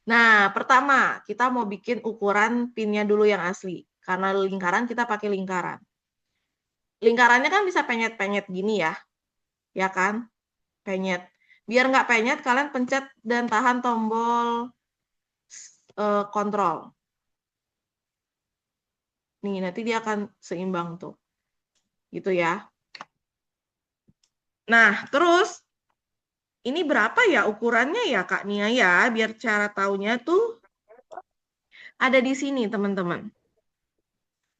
Nah, pertama, kita mau bikin ukuran pinnya dulu yang asli. Karena lingkaran, kita pakai lingkaran. Lingkarannya kan bisa penyet-penyet gini ya. Ya kan? Penyet. Biar nggak penyet, kalian pencet dan tahan tombol kontrol. Nih, nanti dia akan seimbang tuh. Gitu ya. Nah, terus ini berapa ya ukurannya ya Kak Nia ya? Biar cara taunya tuh ada di sini, teman-teman.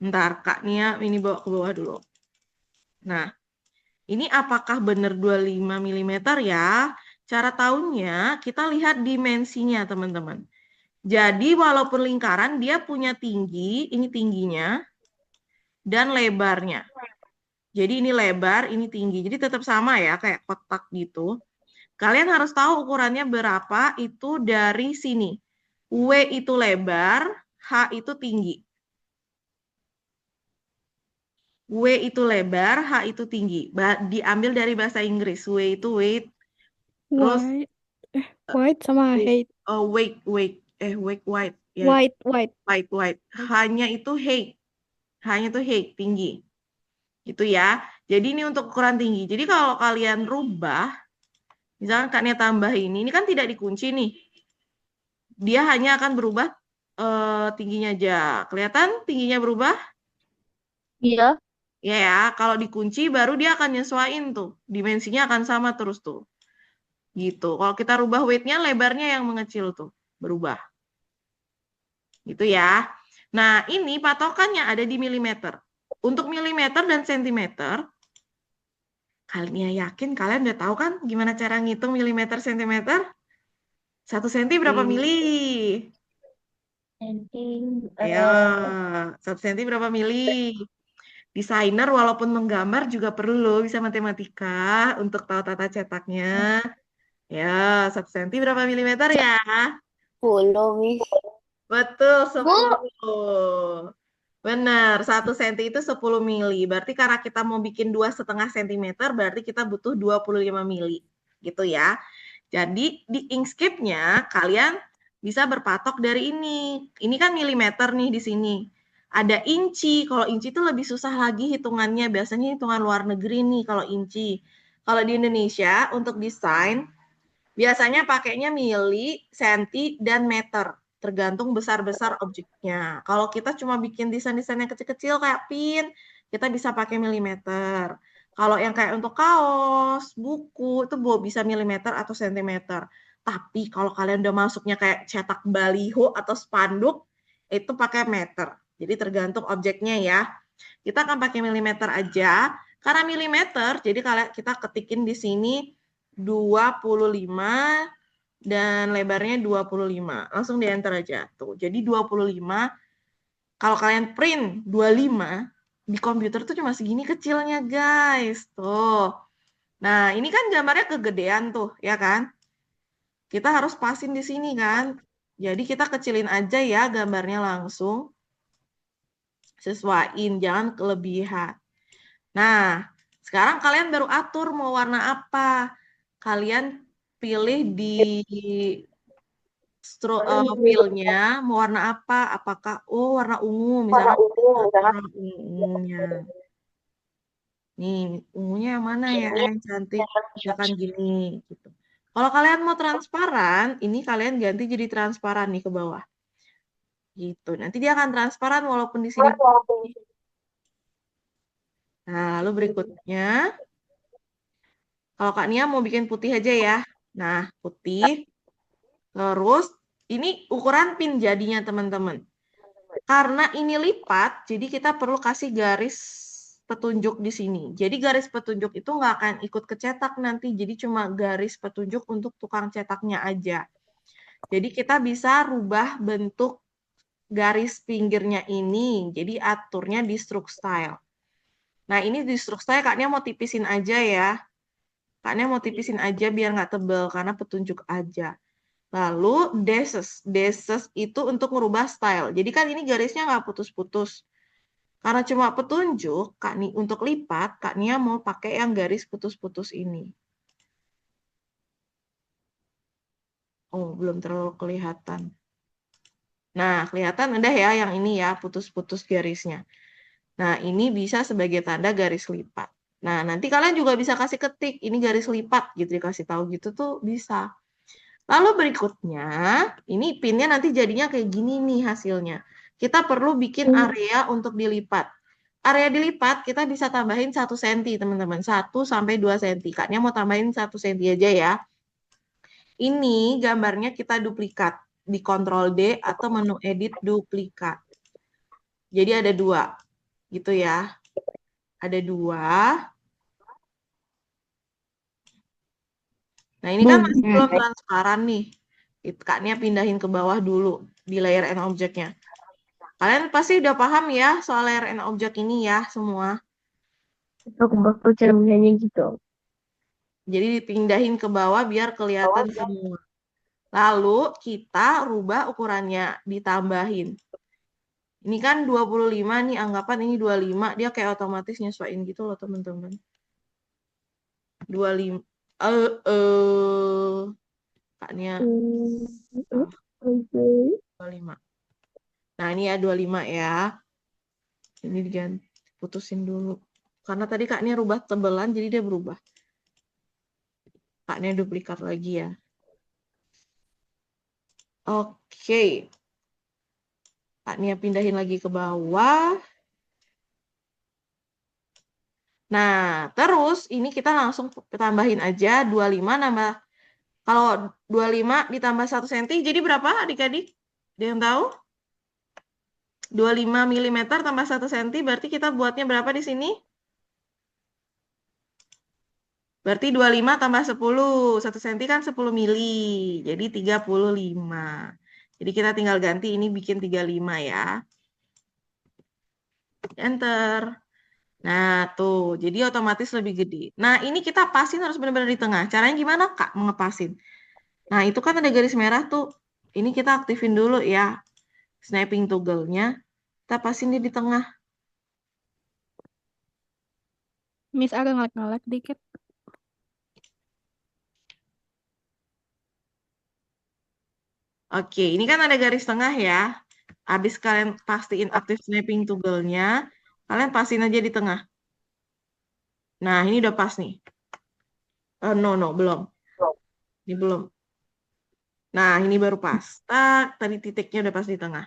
Ntar Kak Nia ini bawa ke bawah dulu. Nah, ini apakah benar 25 mm ya? Cara taunya kita lihat dimensinya, teman-teman. Jadi walaupun lingkaran dia punya tinggi, ini tingginya, dan lebarnya. Jadi ini lebar, ini tinggi. Jadi tetap sama ya, kayak kotak gitu. Kalian harus tahu ukurannya berapa itu dari sini. W itu lebar, H itu tinggi. W itu lebar, H itu tinggi. Diambil dari bahasa Inggris. W itu weight, terus White sama height. weight. Ya. White. H-nya itu height. H-nya itu height, tinggi. Gitu ya. Jadi ini untuk ukuran tinggi. Jadi kalau kalian rubah, misalkan Kak Nia tambah ini kan tidak dikunci nih. Dia hanya akan berubah tingginya aja. Kelihatan tingginya berubah? Iya. Ya, kalau dikunci baru dia akan nyesuaiin tuh. Dimensinya akan sama terus tuh. Gitu. Kalau kita rubah weight-nya, lebarnya yang mengecil tuh. Berubah. Gitu ya. Nah, ini patokannya ada di milimeter. Untuk milimeter dan sentimeter, kalian yakin kalian udah tahu kan gimana cara ngitung milimeter sentimeter? 1 senti berapa mili? Ya, 1 senti berapa mili? Desainer walaupun menggambar juga perlu bisa matematika untuk tahu tata cetaknya. Ya, 1 senti berapa milimeter ya? 10, Miss. Betul, 10. Benar, 1 senti itu 10 mili. Berarti karena kita mau bikin 2,5 cm, berarti kita butuh 25 mili. Gitu ya. Jadi di Inkscape-nya kalian bisa berpatok dari ini. Ini kan milimeter nih di sini. Ada inci. Kalau inci itu lebih susah lagi hitungannya. Biasanya hitungan luar negeri nih kalau inci. Kalau di Indonesia untuk desain biasanya pakainya mili, senti, dan meter. Tergantung besar-besar objeknya. Kalau kita cuma bikin desain-desain yang kecil-kecil kayak pin, kita bisa pakai milimeter. Kalau yang kayak untuk kaos, buku, itu bisa milimeter atau sentimeter. Tapi kalau kalian udah masuknya kayak cetak baliho atau spanduk, itu pakai meter. Jadi tergantung objeknya ya. Kita akan pakai milimeter aja. Karena milimeter, jadi kalau kita ketikin di sini 25 dan lebarnya 25. Langsung di enter aja. Tuh, jadi 25. Kalau kalian print 25, di komputer tuh cuma segini kecilnya, guys. Tuh. Nah, ini kan gambarnya kegedean tuh, ya kan? Kita harus pasin di sini kan. Jadi kita kecilin aja ya gambarnya langsung. Sesuaiin, jangan kelebihan. Nah, sekarang kalian baru atur mau warna apa. Kalian pilih di feel-nya mau warna apa. Apakah, warna ungu misalkan. Warna ungunya. Nih, ungunya yang mana ya yang cantik? Misalkan gini. Gitu. Kalau kalian mau transparan, ini kalian ganti jadi transparan nih ke bawah. Gitu. Nanti dia akan transparan walaupun di sini. Nah, lalu berikutnya. Kalau Kak Nia mau bikin putih aja ya. Nah, putih. Terus, ini ukuran pin jadinya teman-teman. Karena ini lipat, jadi kita perlu kasih garis petunjuk di sini. Jadi garis petunjuk itu nggak akan ikut kecetak nanti. Jadi cuma garis petunjuk untuk tukang cetaknya aja. Jadi kita bisa rubah bentuk garis pinggirnya ini. Jadi aturnya di stroke style. Nah, ini di stroke style Kak Nia mau tipisin aja ya. Kak Nia mau tipisin aja biar nggak tebel karena petunjuk aja. Lalu dashes itu untuk merubah style. Jadi kan ini garisnya nggak putus-putus. Karena cuma petunjuk, Kak Nia untuk lipat, Kak Nia mau pakai yang garis putus-putus ini. Oh, belum terlalu kelihatan. Nah, kelihatan udah ya yang ini ya, putus-putus garisnya. Nah, ini bisa sebagai tanda garis lipat. Nah, nanti kalian juga bisa kasih ketik, ini garis lipat gitu, dikasih tahu gitu tuh bisa. Lalu berikutnya, ini pinnya nanti jadinya kayak gini nih hasilnya. Kita perlu bikin area untuk dilipat. Area dilipat kita bisa tambahin 1 cm, teman-teman. 1 sampai 2 cm. Kaknya mau tambahin 1 cm aja ya. Ini gambarnya kita duplikat. Di Ctrl D atau menu edit duplikat. Jadi ada 2. Gitu ya. Ada 2. Nah, ini kan masih belum transparan nih. Kaknya pindahin ke bawah dulu di layer and object-nya. Kalian pasti udah paham ya soal layer and object ini ya semua. Waktu caranya gitu. Jadi dipindahin ke bawah biar kelihatan semua. Lalu kita rubah ukurannya, ditambahin. Ini kan 25 nih, anggapan ini 25, dia kayak otomatis nyesuaiin gitu loh teman-teman. 25. Kaknya 25. Nah, ini ya 25 ya. Ini diganti, putusin dulu. Karena tadi Kaknya rubah tebelan, jadi dia berubah. Kaknya duplikat lagi ya. Oke. Kaknya pindahin lagi ke bawah. Nah, terus ini kita langsung tambahin aja 25 nambah. Kalau 25 ditambah 1 cm, jadi berapa adik-adik? Ada yang tahu? 25 mm tambah 1 cm, berarti kita buatnya berapa di sini? Berarti 25 tambah 10. 1 cm kan 10 mili. Jadi 35. Jadi kita tinggal ganti ini bikin 35 ya. Enter. Nah, tuh. Jadi otomatis lebih gede. Nah, ini kita pasin harus benar-benar di tengah. Caranya gimana, Kak, mengepasin? Nah, itu kan ada garis merah tuh. Ini kita aktifin dulu ya. Snapping toggle-nya. Kita pasin dia di tengah. Miss agak ngelek-ngelek dikit. Oke, ini kan ada garis tengah ya. Habis kalian pastiin aktif snapping toggle-nya, kalian pasin aja di tengah. Nah, ini udah pas nih. No, belum. Ini belum. Nah, ini baru pas. Tak, tadi titiknya udah pas di tengah.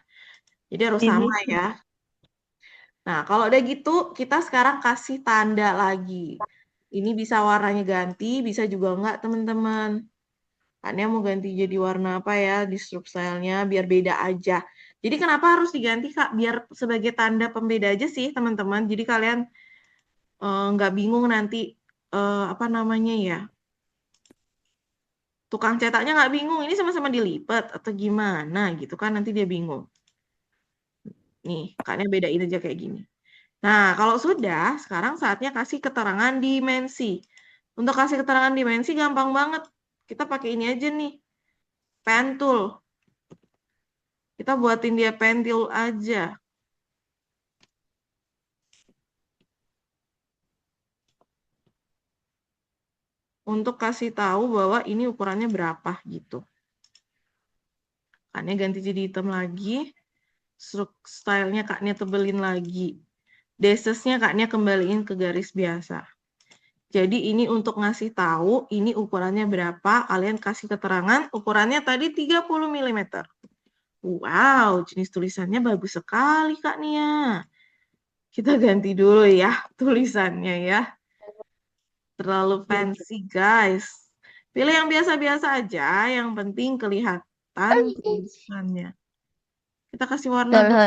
Jadi harus sama ya. Nah, kalau udah gitu, kita sekarang kasih tanda lagi. Ini bisa warnanya ganti, bisa juga enggak teman-teman. Kaknya mau ganti jadi warna apa ya di stroke stylenya biar beda aja. Jadi kenapa harus diganti Kak? Biar sebagai tanda pembeda aja sih teman-teman. Jadi kalian nggak bingung nanti apa namanya ya. Tukang cetaknya nggak bingung ini sama-sama dilipat atau gimana gitu kan nanti dia bingung. Nih, Kaknya bedain aja kayak gini. Nah, kalau sudah, sekarang saatnya kasih keterangan dimensi. Untuk kasih keterangan dimensi gampang banget. Kita pakai ini aja nih, pen tool. Kita buatin dia pen tool aja. Untuk kasih tahu bahwa ini ukurannya berapa gitu. Kaknya ganti jadi hitam lagi. Stroke stylenya Kaknya tebelin lagi. Dasesnya Kaknya kembaliin ke garis biasa. Jadi ini untuk ngasih tahu ini ukurannya berapa, kalian kasih keterangan ukurannya tadi 30 mm. Wow, jenis tulisannya bagus sekali Kak Nia. Kita ganti dulu ya tulisannya ya. Terlalu fancy guys. Pilih yang biasa-biasa aja, yang penting kelihatan tulisannya. Kita kasih warna dulu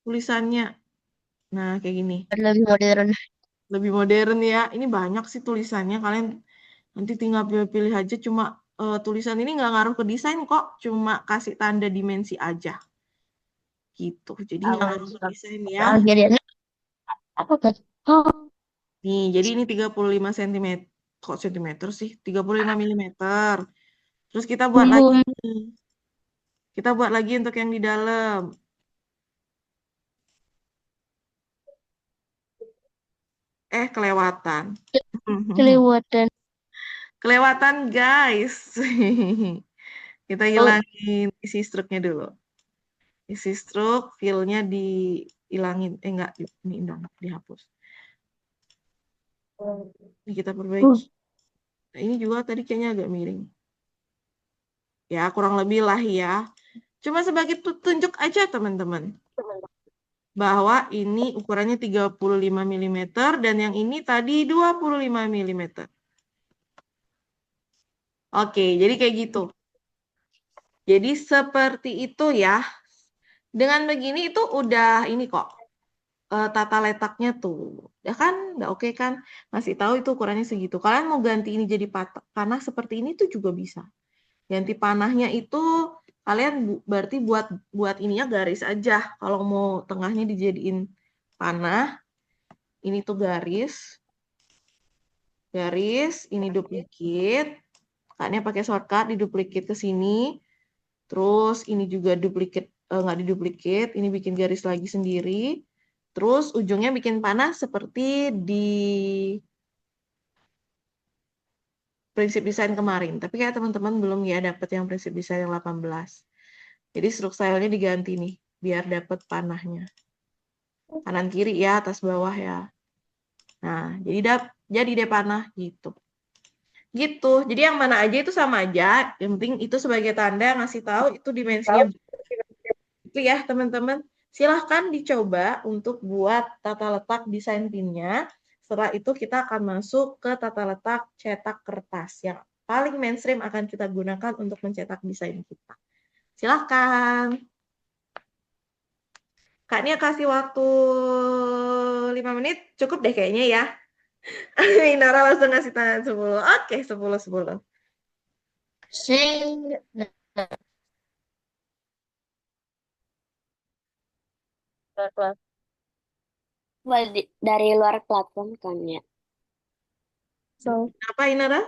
tulisannya. Nah, kayak gini. Lebih modern. Lebih modern ya. Ini banyak sih tulisannya. Kalian nanti tinggal pilih-pilih aja. Cuma tulisan ini nggak ngaruh ke desain kok. Cuma kasih tanda dimensi aja. Gitu. Jadi nggak ngaruh ke desain ya. Akhirnya apa kan? Oh, Nih, jadi ini 35 cm. Kok centimeter sih? 35 mm. Terus kita buat lagi. Kita buat lagi untuk yang di dalam. Kelewatan. kelewatan. Kelewatan guys. Kita hilangin isi stroke-nya dulu. Isi stroke, fill-nya dihilangin. Enggak, ini dong, dihapus. Ini kita perbaiki. Nah, ini juga tadi kayaknya agak miring. Ya, kurang lebih lah ya. Cuma sebagai tunjuk aja teman-teman. Bahwa ini ukurannya 35 mm dan yang ini tadi 25 mm. Oke, jadi kayak gitu. Jadi seperti itu ya. Dengan begini itu udah ini kok. Tata letaknya tuh. Ya kan? Udah oke kan? Masih tahu itu ukurannya segitu. Kalian mau ganti ini jadi panah seperti ini tuh juga bisa. Ganti panahnya itu kalian berarti buat ininya garis aja. Kalau mau tengahnya dijadiin panah, ini tuh garis. Garis, ini duplicate. Kakaknya pakai shortcut diduplicate ke sini. Terus ini juga duplicate nggak diduplicate, ini bikin garis lagi sendiri. Terus ujungnya bikin panah seperti di prinsip desain kemarin. Tapi kayak teman-teman belum ya dapat yang prinsip desain yang 18. Jadi stroke style-nya diganti nih, biar dapat panahnya. Kanan kiri ya, atas bawah ya. Nah, jadi deh panah gitu. Gitu. Jadi yang mana aja itu sama aja. Yang penting itu sebagai tanda ngasih tahu itu dimensinya. Itu ya, teman-teman. Silahkan dicoba untuk buat tata letak desain pinnya. Setelah itu kita akan masuk ke tata letak cetak kertas yang paling mainstream akan kita gunakan untuk mencetak desain kita. Silahkan. Kak Nia kasih waktu 5 menit, cukup deh kayaknya ya. Inara langsung ngasih tangan 10. Oke, 10. Dari luar platform kan ya. Apa Inara?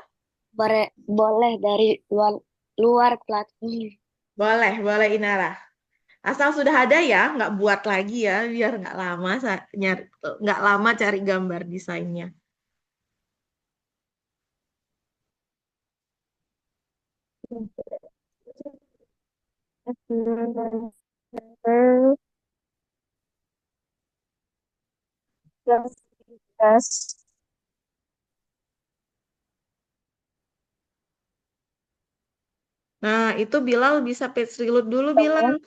Boleh dari luar platform. Boleh Inara. Asal sudah ada ya, nggak buat lagi ya, biar nggak lama cari gambar desainnya. Nah, itu Bilal bisa page reload dulu, Bilal.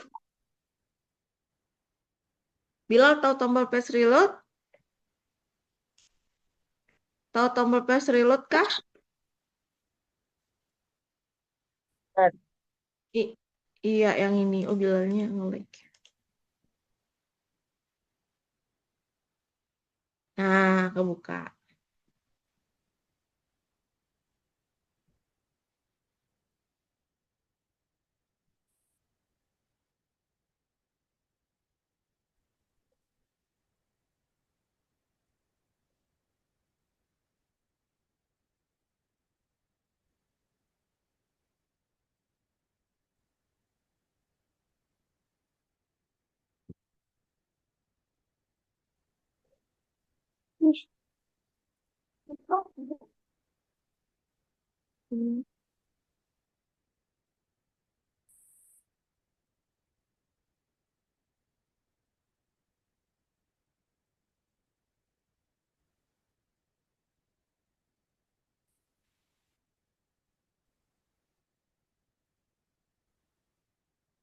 Bilal tahu tombol page reload? Tahu tombol flash reload kah? I- iya, yang ini. Oh, bilangnya nge-lag. Nah, kebuka. Hmm.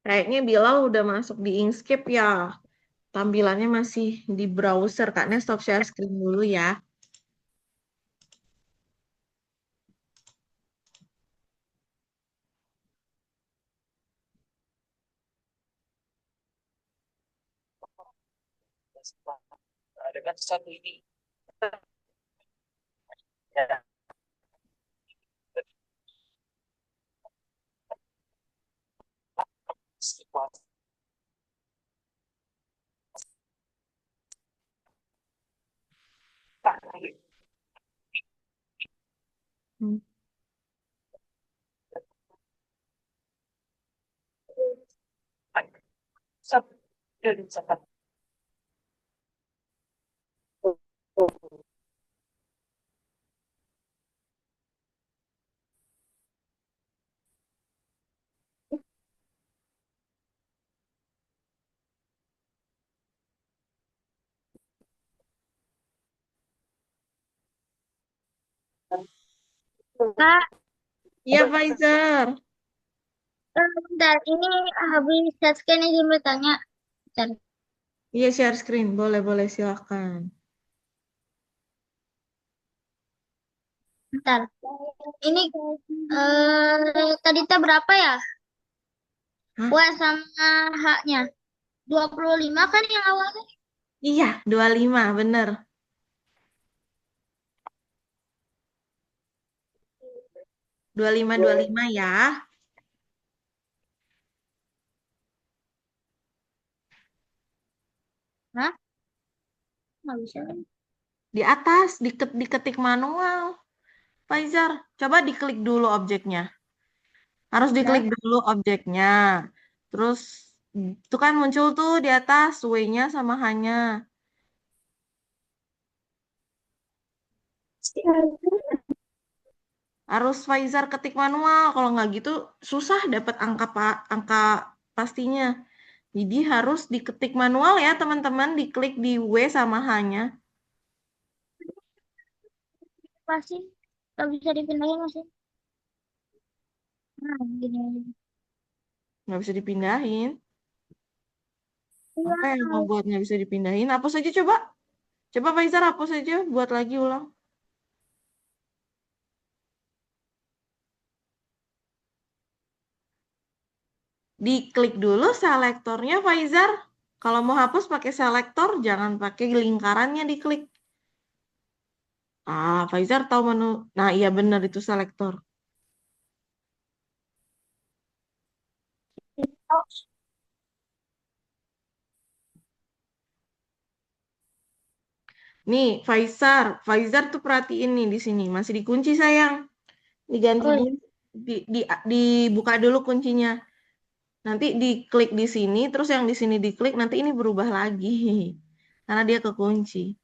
Kayaknya Bilal udah masuk di Inkscape ya. Tampilannya masih di browser. Kak stop share screen dulu ya. Hmm. Kak, Iya, Faizar. bentar, ini habis set scan izin bertanya. Bentar, Iya, share screen. Boleh, boleh. Silakan. bentar. Ini tadi teh berapa ya? Hah? W sama H-nya. 25 kan yang awalnya? Iya, 25. Bener. 25 ya. Hah? Nggak bisa. Di atas, diketik manual. Faizar, coba diklik dulu objeknya. Harus Udah. diklik dulu objeknya. Terus, itu kan muncul tuh di atas W-nya sama H-nya. Harus Faizar ketik manual. Kalau nggak gitu, susah dapat angka pastinya. Jadi harus diketik manual ya teman-teman. Diklik di W sama H-nya. Pasti nggak bisa dipindahin masih. Nah, gini. Nggak bisa dipindahin. Apa yang Wow. membuat nggak bisa dipindahin? Hapus aja coba. Coba Faizar hapus aja. Buat lagi ulang. Diklik dulu selektornya Faizar. Kalau mau hapus pakai selektor, jangan pakai lingkarannya diklik. Ah, Faizar tahu menu. Nah, iya benar itu selektor. Nih, Faizar tuh perhatiin nih di sini. Masih dikunci sayang. Diganti Oh, dulu. Dibuka dulu kuncinya. Nanti diklik di sini, terus yang di sini diklik, nanti ini berubah lagi. Karena dia kekunci.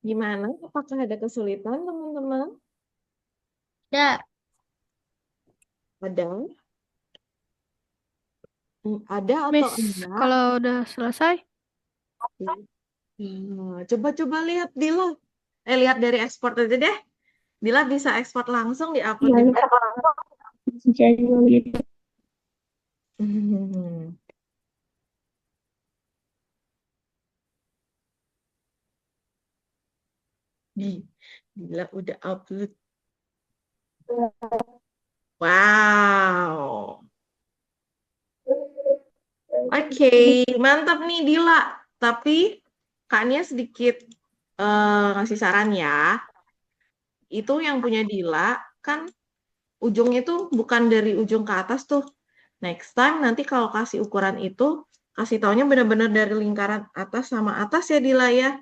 Gimana? Apakah ada kesulitan, teman-teman? Ada. Ada? Ada atau Miss, enggak? kalau udah selesai, Coba-coba lihat Dila. Lihat dari ekspor aja deh. Dila bisa ekspor langsung di-upload di Hmm. Dila udah upload. Wow. Oke, mantap nih Dila. Tapi Kak Nia sedikit ngasih saran ya. Itu yang punya Dila kan ujungnya tuh bukan dari ujung ke atas tuh. Next time nanti kalau kasih ukuran itu, kasih taunya benar-benar dari lingkaran atas sama atas ya Dila ya.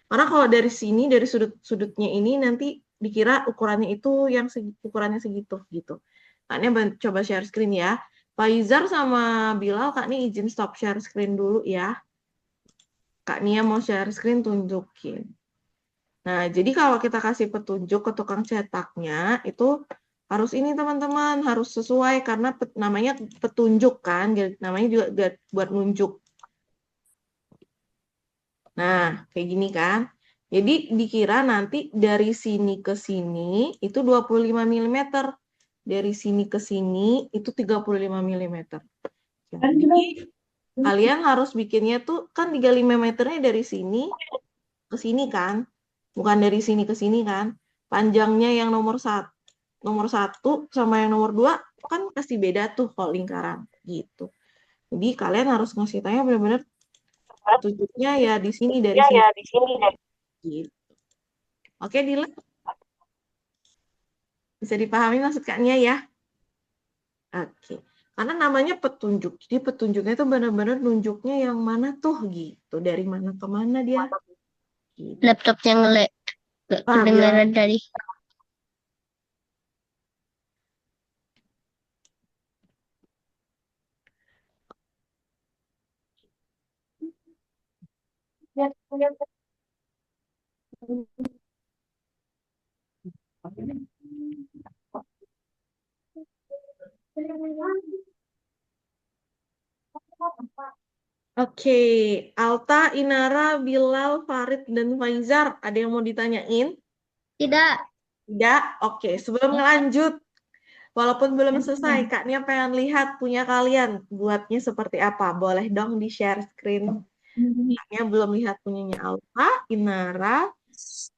Karena kalau dari sini, dari sudut-sudutnya ini nanti dikira ukurannya itu yang ukurannya segitu gitu. Kak Nia coba share screen ya. Faizar sama Bilal, Kak Nia izin stop share screen dulu ya. Kak Nia mau share screen tunjukin. Nah, jadi kalau kita kasih petunjuk ke tukang cetaknya, itu harus ini teman-teman, harus sesuai karena namanya petunjuk kan, namanya juga buat nunjuk. Nah, kayak gini kan. Jadi dikira nanti dari sini ke sini itu 25 mm. Dari sini ke sini itu 35 mm. Jadi kalian harus bikinnya tuh kan 35 meternya dari sini ke sini kan. Bukan dari sini ke sini kan. Panjangnya yang nomor satu sama yang nomor 2 kan pasti beda tuh kalau lingkaran gitu. Jadi kalian harus ngasih tanya benar-benar tunjuknya ya di sini dari sini. Gitu. Oke, Dila, bisa dipahami maksud Kaknya ya? Oke. Karena namanya petunjuk. Jadi petunjuknya itu benar-benar nunjuknya yang mana tuh gitu. Dari mana ke mana dia. Gitu. Laptopnya nge-lag. Gak Ah, kedengaran dari. Oke, Alta, Inara, Bilal, Farid, dan Faizar. Ada yang mau ditanyain? Tidak. Tidak? Oke, sebelum lanjut, walaupun belum selesai, Kak Nia pengen lihat punya kalian buatnya seperti apa. Boleh dong di-share screen. Kak Nia belum lihat punyanya Alta, Inara,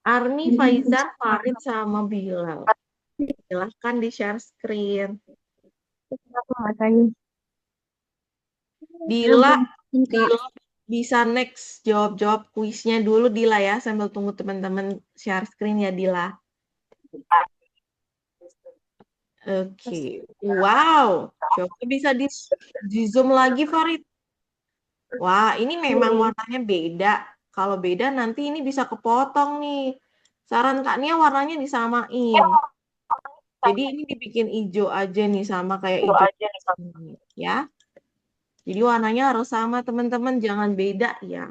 Arni, Faizar, Farid, sama Bilal. Silahkan di-share screen. Dila, Dila bisa next jawab-jawab kuisnya dulu Dila ya, sambil tunggu teman-teman share screen ya Dila. Oke, wow, coba bisa di zoom lagi Farid. Wah, ini memang warnanya beda Kalau beda nanti ini bisa kepotong nih. Saran Kak Nia warnanya disamain. Jadi ini dibikin hijau aja nih sama kayak hijau ini, ya. Jadi warnanya harus sama teman-teman, jangan beda ya.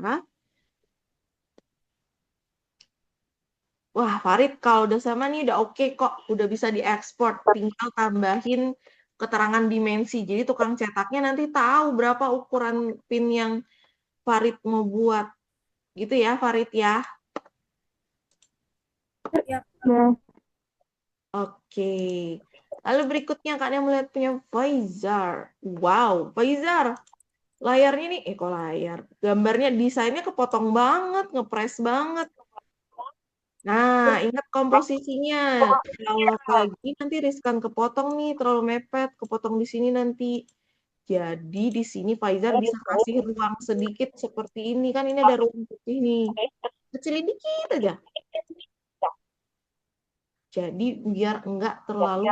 Wah, Farid kalau udah sama nih udah oke kok, udah bisa diekspor. Tinggal tambahin keterangan dimensi. Jadi tukang cetaknya nanti tahu berapa ukuran pin yang Farid mau buat. Gitu ya, Farid ya. Ya, Oke. Lalu berikutnya Kak Nia melihat punya Faizar. Wow, Faizar. Layarnya nih, kok layar? Gambarnya, desainnya kepotong banget, ngepres banget. Nah, ingat komposisinya. Kalau pagi nanti riskan kepotong nih, terlalu mepet, kepotong di sini nanti. Jadi di sini Faizar bisa kasih ruang sedikit seperti ini. Kan ini ada ruang putih nih. Kecilin dikit aja. Jadi biar enggak terlalu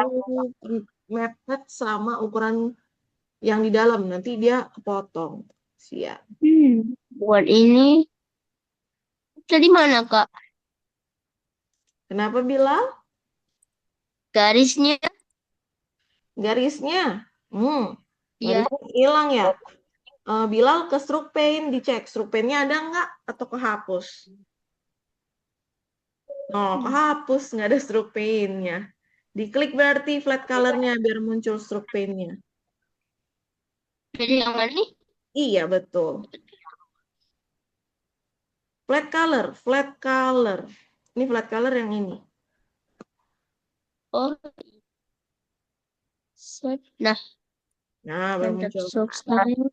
mepet sama ukuran yang di dalam. Nanti dia kepotong. Siap. Buat ini dari mana, Kak? Kenapa Bilal? Garisnya? Garisnya? Iya. Garisnya hilang ya? Bilal ke stroke paint, dicek stroke paint-nya ada nggak atau kehapus? Oh, kehapus, nggak ada stroke paint-nya. Diklik berarti flat color-nya biar muncul stroke paint-nya. Jadi yang mana nih? Iya, betul. Flat color, flat color. Ini flat color yang ini. Oh, set. Nah, Nah, baru mantap muncul. style.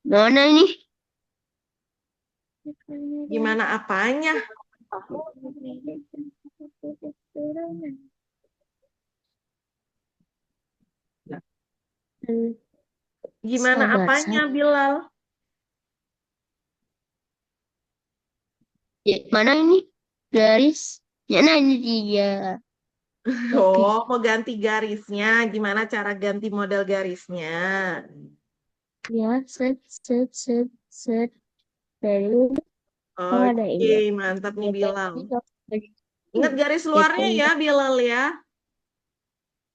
Mana ini? Gimana apanya? Gimana Sabar, apanya, sabar. Bilal? Ya, mana ini? Garis. Ya, nah ini dia. Oke. Oh, mau ganti garisnya. Gimana cara ganti model garisnya? Ya, set, set, set, set. Dari oh, ada Oke, ini. mantap nih Bilal. Ini. Ingat garis luarnya ya, Bilal ya.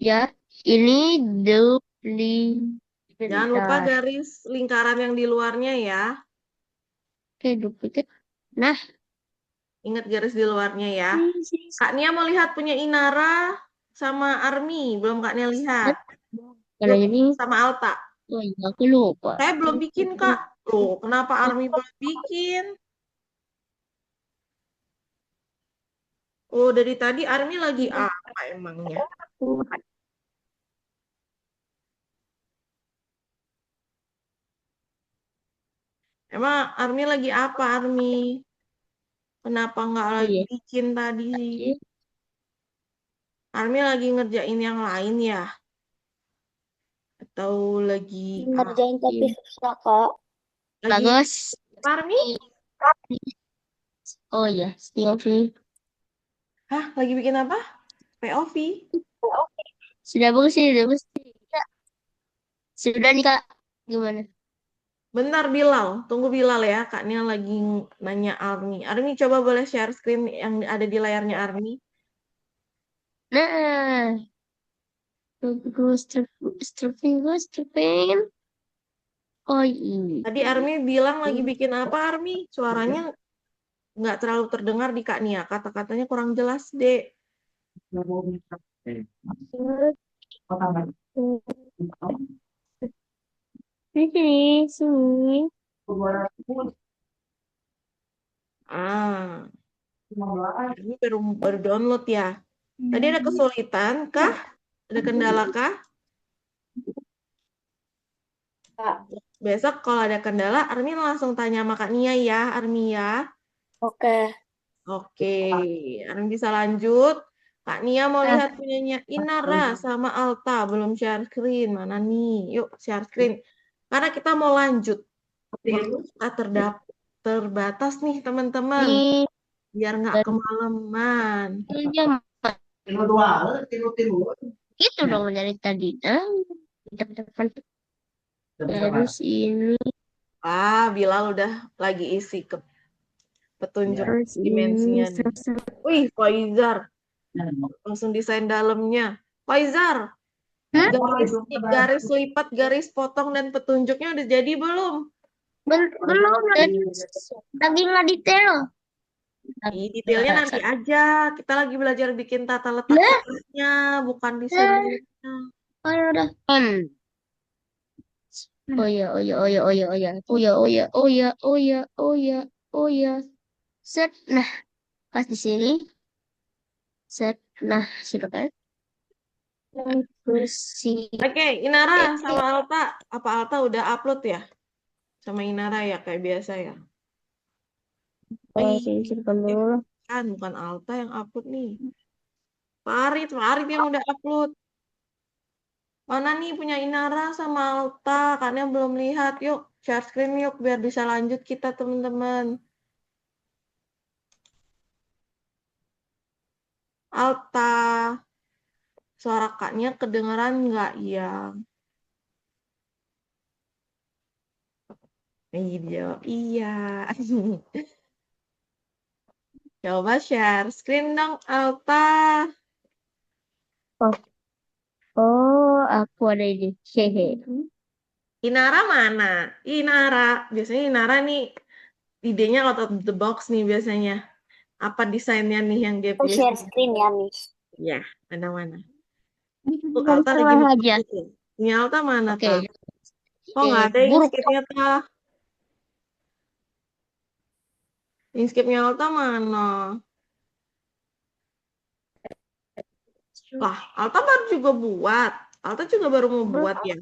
Ya, ini dupli. Jangan lupa garis lingkaran yang di luarnya ya. Oke, duplikat. Nah, Ingat garis di luarnya ya. Kak Nia mau lihat punya Inara sama Army. Belum Kak Nia lihat. kalau Yuk, ini, sama Alta. oh iya, aku lupa. Saya belum bikin, Kak. Loh, kenapa Army belum bikin? Oh, dari tadi Army lagi apa emangnya? Emang Army lagi apa, Army? Kenapa nggak lagi Iya. bikin tadi? Army lagi ngerjain yang lain ya? Atau lagi Ngerjain tapi susah, Kak. lagi Bagus. apa, Army? Oh iya, POV. Hah, lagi bikin apa? POV? Sudah bagus sih, sudah bagus. Sudah nih, Kak. Gimana? Bentar Bilal, tunggu Bilal ya. Kak Nia lagi nanya Army. Army coba boleh share screen yang ada di layarnya Army. Nah, bagus, stripping. Oh iya. Tadi Army bilang lagi bikin apa, Army? Suaranya nggak terlalu terdengar di Kak Nia. Kata-katanya kurang jelas, Dek. Sini, sini. Ah, ini baru download ya. Tadi ada kesulitan kah? Ada kendala kah? Besok kalau ada kendala, Army langsung tanya sama Kak Nia ya, Army ya. Oke. Oke, Army bisa lanjut. Kak Nia mau lihat punyanya Inara sama Alta, belum share screen. Mana nih? Yuk share screen. Karena kita mau lanjut. Kita terbatas nih teman-teman. Ini Biar nggak kemalaman. jam. Itu dong dari tadi. Depan. Terus ini. Bilal udah lagi isi ke petunjuk dimensinya nih. Wih, Faizar, langsung desain dalamnya. Faizar, garis lipat, garis potong, dan petunjuknya udah jadi belum? Belum lagi nggak detail. Detailnya nanti aja. Kita lagi belajar bikin tata letak garisnya, bukan desain garisnya. Oh ya udah. Oh ya, oh ya, oh ya, oh ya, oh ya, oh ya, oh ya, oh ya, oh ya, oh ya, oh ya. Set. Nah, pas di sini. Set. Nah, sudah kan? Kursi. Oke, Inara sama Alta. Apa Alta udah upload ya? Sama Inara ya, kayak biasa ya? Oh, sini dulu. Kan, bukan Alta yang upload nih. Farid yang udah upload. Mana nih punya Inara sama Alta? Karena belum lihat. Yuk, share screen yuk biar bisa lanjut kita teman-teman. Alta, suara kaknya kedengeran nggak ya? Iya. Coba share screen dong, Alta. Oh, aku ada ide. Hehe. Inara mana? Inara. Biasanya Inara nih idenya out of the box nih biasanya. Apa desainnya nih yang dia pilih? Share screen ya, Miss. Ya, mana-mana. Bikin Alta lagi salah aja. bikin. Punya Alta mana, Oke. Ta? Kok nggak ada Buruk. Inkscape-nya, Ta? Inkscape-nya Alta mana? Lah, Alta baru juga buat. Alta juga baru mau buat ya.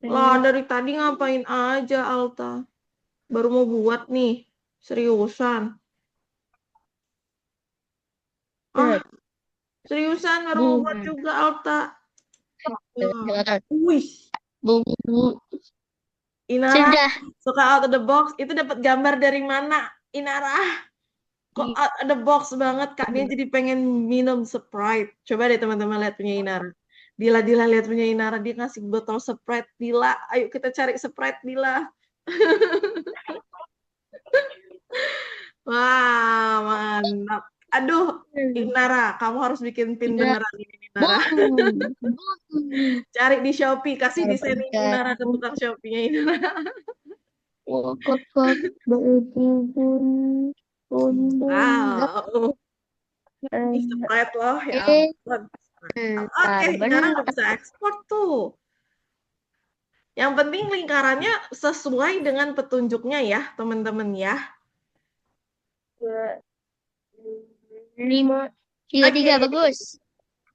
Lah, dari tadi ngapain aja, Alta? Baru mau buat nih. Seriusan. Ah, seriusan baru mau buat juga, Alta. Wih, Inara, Sudah. suka out of the box. Itu dapat gambar dari mana, Inara? Kok out of the box banget, Kak? Dia jadi pengen minum Sprite. Coba deh teman-teman lihat punya Inara. Dila lihat punya Inara, dia ngasih botol Sprite. Dila, ayo kita cari Sprite, Dila. Wah, mantap. Aduh, Inara, kamu harus bikin pin beneran ini, Inara. Cari di Shopee, kasih desain Inara ke tukang Shopee-nya Inara. Wow. Ini Sprite loh, ya ampun. Oke, Inara nggak bisa ekspor tuh. Yang penting lingkarannya sesuai dengan petunjuknya ya, teman-teman ya. 5, 3, bagus.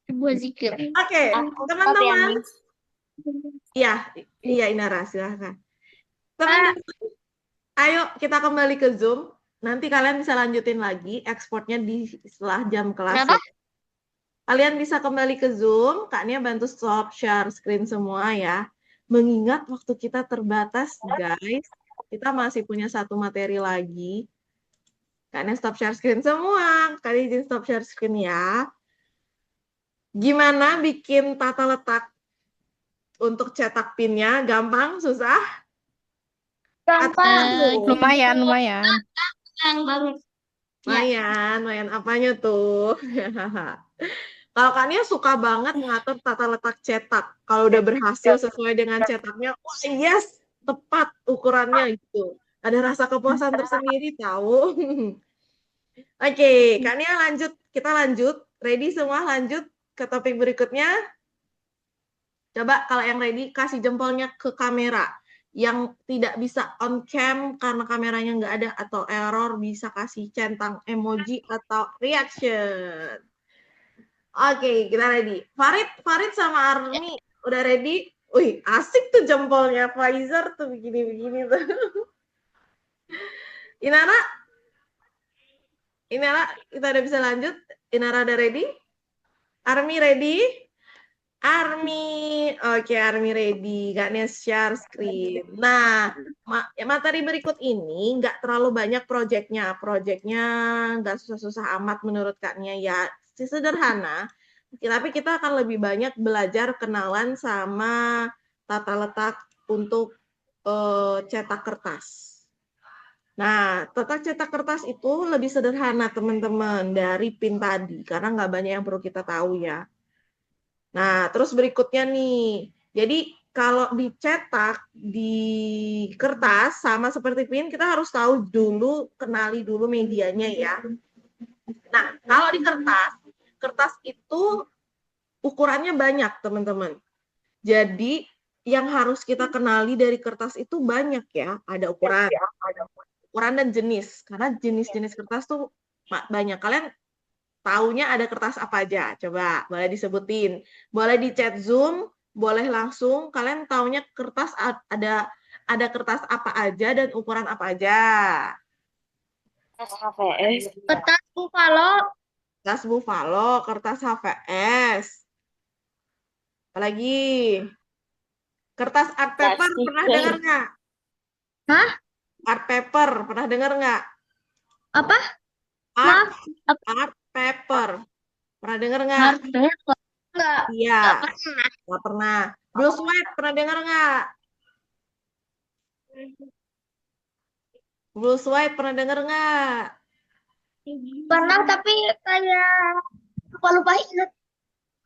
Sebuah zikir. Oke, teman-teman. Iya Inara, silahkan. Teman-teman, ayo kita kembali ke Zoom. Nanti kalian bisa lanjutin lagi ekspornya di setelah jam kelas. Ya. Kalian bisa kembali ke Zoom, Kak Nia bantu stop share screen semua ya. Mengingat waktu kita terbatas, guys. Kita masih punya satu materi lagi. Kak Nia stop share screen semua. Kalian izin stop share screen ya. Gimana bikin tata letak untuk cetak pinnya? Gampang? Susah? Lumayan. Lumayan apanya tuh? Kalau Kak Nia suka banget ngatur tata letak cetak. Kalau udah berhasil sesuai dengan cetaknya, wah yes, tepat ukurannya gitu. Ada rasa kepuasan tersendiri tahu. Oke, Kak Nia lanjut. Kita lanjut. Ready semua lanjut ke topik berikutnya. Coba kalau yang ready kasih jempolnya ke kamera. Yang tidak bisa on cam karena kameranya nggak ada atau error bisa kasih centang emoji atau reaction. Oke, kita ready. Farid sama Armi udah ready? Wih, asik tuh jempolnya Faizar tuh begini-begini tuh. Inara, kita udah bisa lanjut. Inara udah ready? Armi ready? Oke, Armi ready. Kak Nia share screen. Nah, materi berikut ini nggak terlalu banyak proyeknya. Proyeknya nggak susah-susah amat menurut Kak Nia ya. Sederhana. Tapi kita akan lebih banyak belajar kenalan sama tata letak untuk cetak kertas. Nah, cetak kertas itu lebih sederhana teman-teman dari PIN tadi, karena nggak banyak yang perlu kita tahu ya. Nah, terus berikutnya nih, jadi kalau dicetak di kertas sama seperti PIN, kita harus tahu dulu, kenali dulu medianya ya. Nah, kalau di kertas itu ukurannya banyak teman-teman. Jadi yang harus kita kenali dari kertas itu banyak ya, ada ukuran dan jenis. Karena jenis-jenis kertas tuh banyak. Kalian taunya ada kertas apa aja? Coba, boleh disebutin. Boleh di chat Zoom, boleh langsung. Kalian taunya kertas ada kertas apa aja dan ukuran apa aja? HVS. Kertas Buffalo. Kertas Buffalo, kertas HVS. Apalagi? Kertas art paper, pernah dengar nggak? Hah? Art paper, pernah dengar nggak? Apa? Art Maaf, paper. Pernah dengar nggak? enggak. Iya, Pernah. nggak pernah. Blue Sweat, pernah dengar nggak? Blue Sweat, pernah dengar nggak? Pernah tapi kayak lupa-lupa ingat.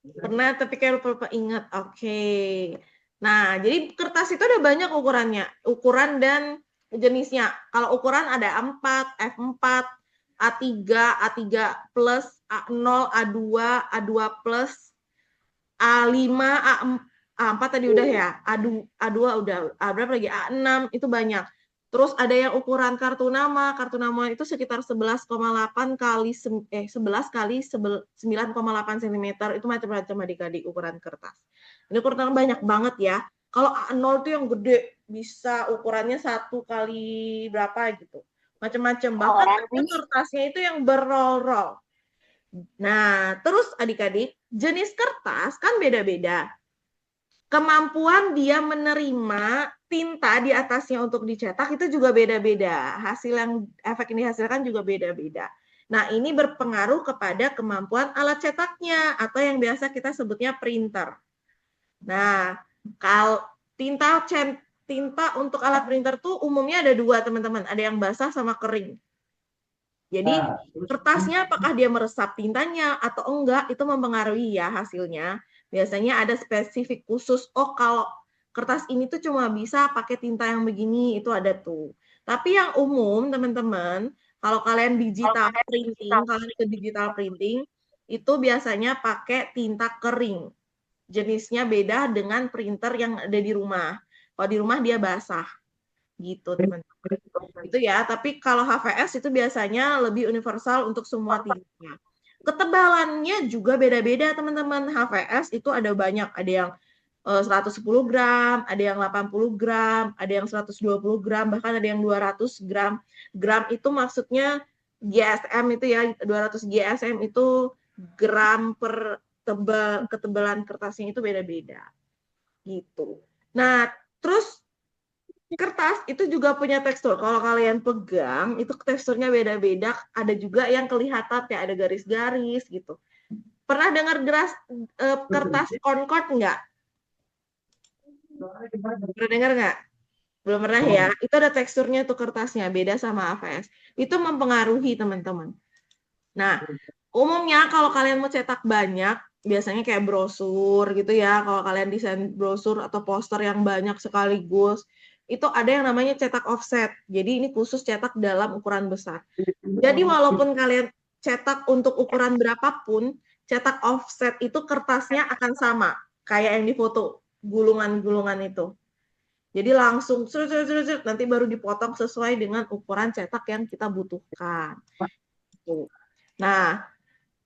Pernah, tapi kayak lupa ingat. Oke. Nah, jadi kertas itu ada banyak ukurannya. Ukuran dan jenisnya. Kalau ukuran ada A4, F4, A3, A3 plus, A0, A2, A2 plus, A5, A4 tadi udah ya. A2 udah. Berapa lagi? A6 itu banyak. Terus ada yang ukuran kartu nama itu sekitar 11,8 kali 11 kali 9,8 cm. Itu macam-macam adik-adik ukuran kertas. Ini ukuran banyak banget ya. Kalau A0 itu yang gede, bisa ukurannya 1 kali berapa gitu. Macam-macam. Bahkan kertasnya itu yang berroll-roll. Nah, terus adik-adik, jenis kertas kan beda-beda. Kemampuan dia menerima tinta di atasnya untuk dicetak itu juga beda-beda. Efek yang dihasilkan juga beda-beda. Nah, ini berpengaruh kepada kemampuan alat cetaknya atau yang biasa kita sebutnya printer. Nah, kalau tinta untuk alat printer tuh umumnya ada 2, teman-teman. Ada yang basah sama kering. Jadi kertasnya apakah dia meresap tintanya atau enggak itu mempengaruhi ya hasilnya. Biasanya ada spesifik khusus, oh kalau kertas ini tuh cuma bisa pakai tinta yang begini, itu ada tuh. Tapi yang umum teman-teman, kalau kalian ke digital printing, itu biasanya pakai tinta kering. Jenisnya beda dengan printer yang ada di rumah. Kalau di rumah dia basah. Gitu teman-teman. Itu ya, tapi kalau HVS itu biasanya lebih universal untuk semua tinta. Ketebalannya juga beda-beda teman-teman. HVS itu ada banyak, ada yang 110 gram, ada yang 80 gram, ada yang 120 gram, bahkan ada yang 200 gram. Gram itu maksudnya GSM itu ya, 200 GSM itu gram per ketebalan kertasnya itu beda-beda. Gitu. Nah, terus kertas itu juga punya tekstur. Kalau kalian pegang, itu teksturnya beda-beda. Ada juga yang kelihatan kayak ada garis-garis gitu. Pernah dengar kertas Concord nggak? Pernah dengar nggak? Belum pernah ya? Itu ada teksturnya tuh kertasnya, beda sama AVS. Itu mempengaruhi teman-teman. Nah, umumnya kalau kalian mau cetak banyak, biasanya kayak brosur gitu ya. Kalau kalian desain brosur atau poster yang banyak sekaligus, itu ada yang namanya cetak offset. Jadi ini khusus cetak dalam ukuran besar. Jadi walaupun kalian cetak untuk ukuran berapapun, cetak offset itu kertasnya akan sama kayak yang di foto, gulungan-gulungan itu. Jadi langsung nanti baru dipotong sesuai dengan ukuran cetak yang kita butuhkan. Nah,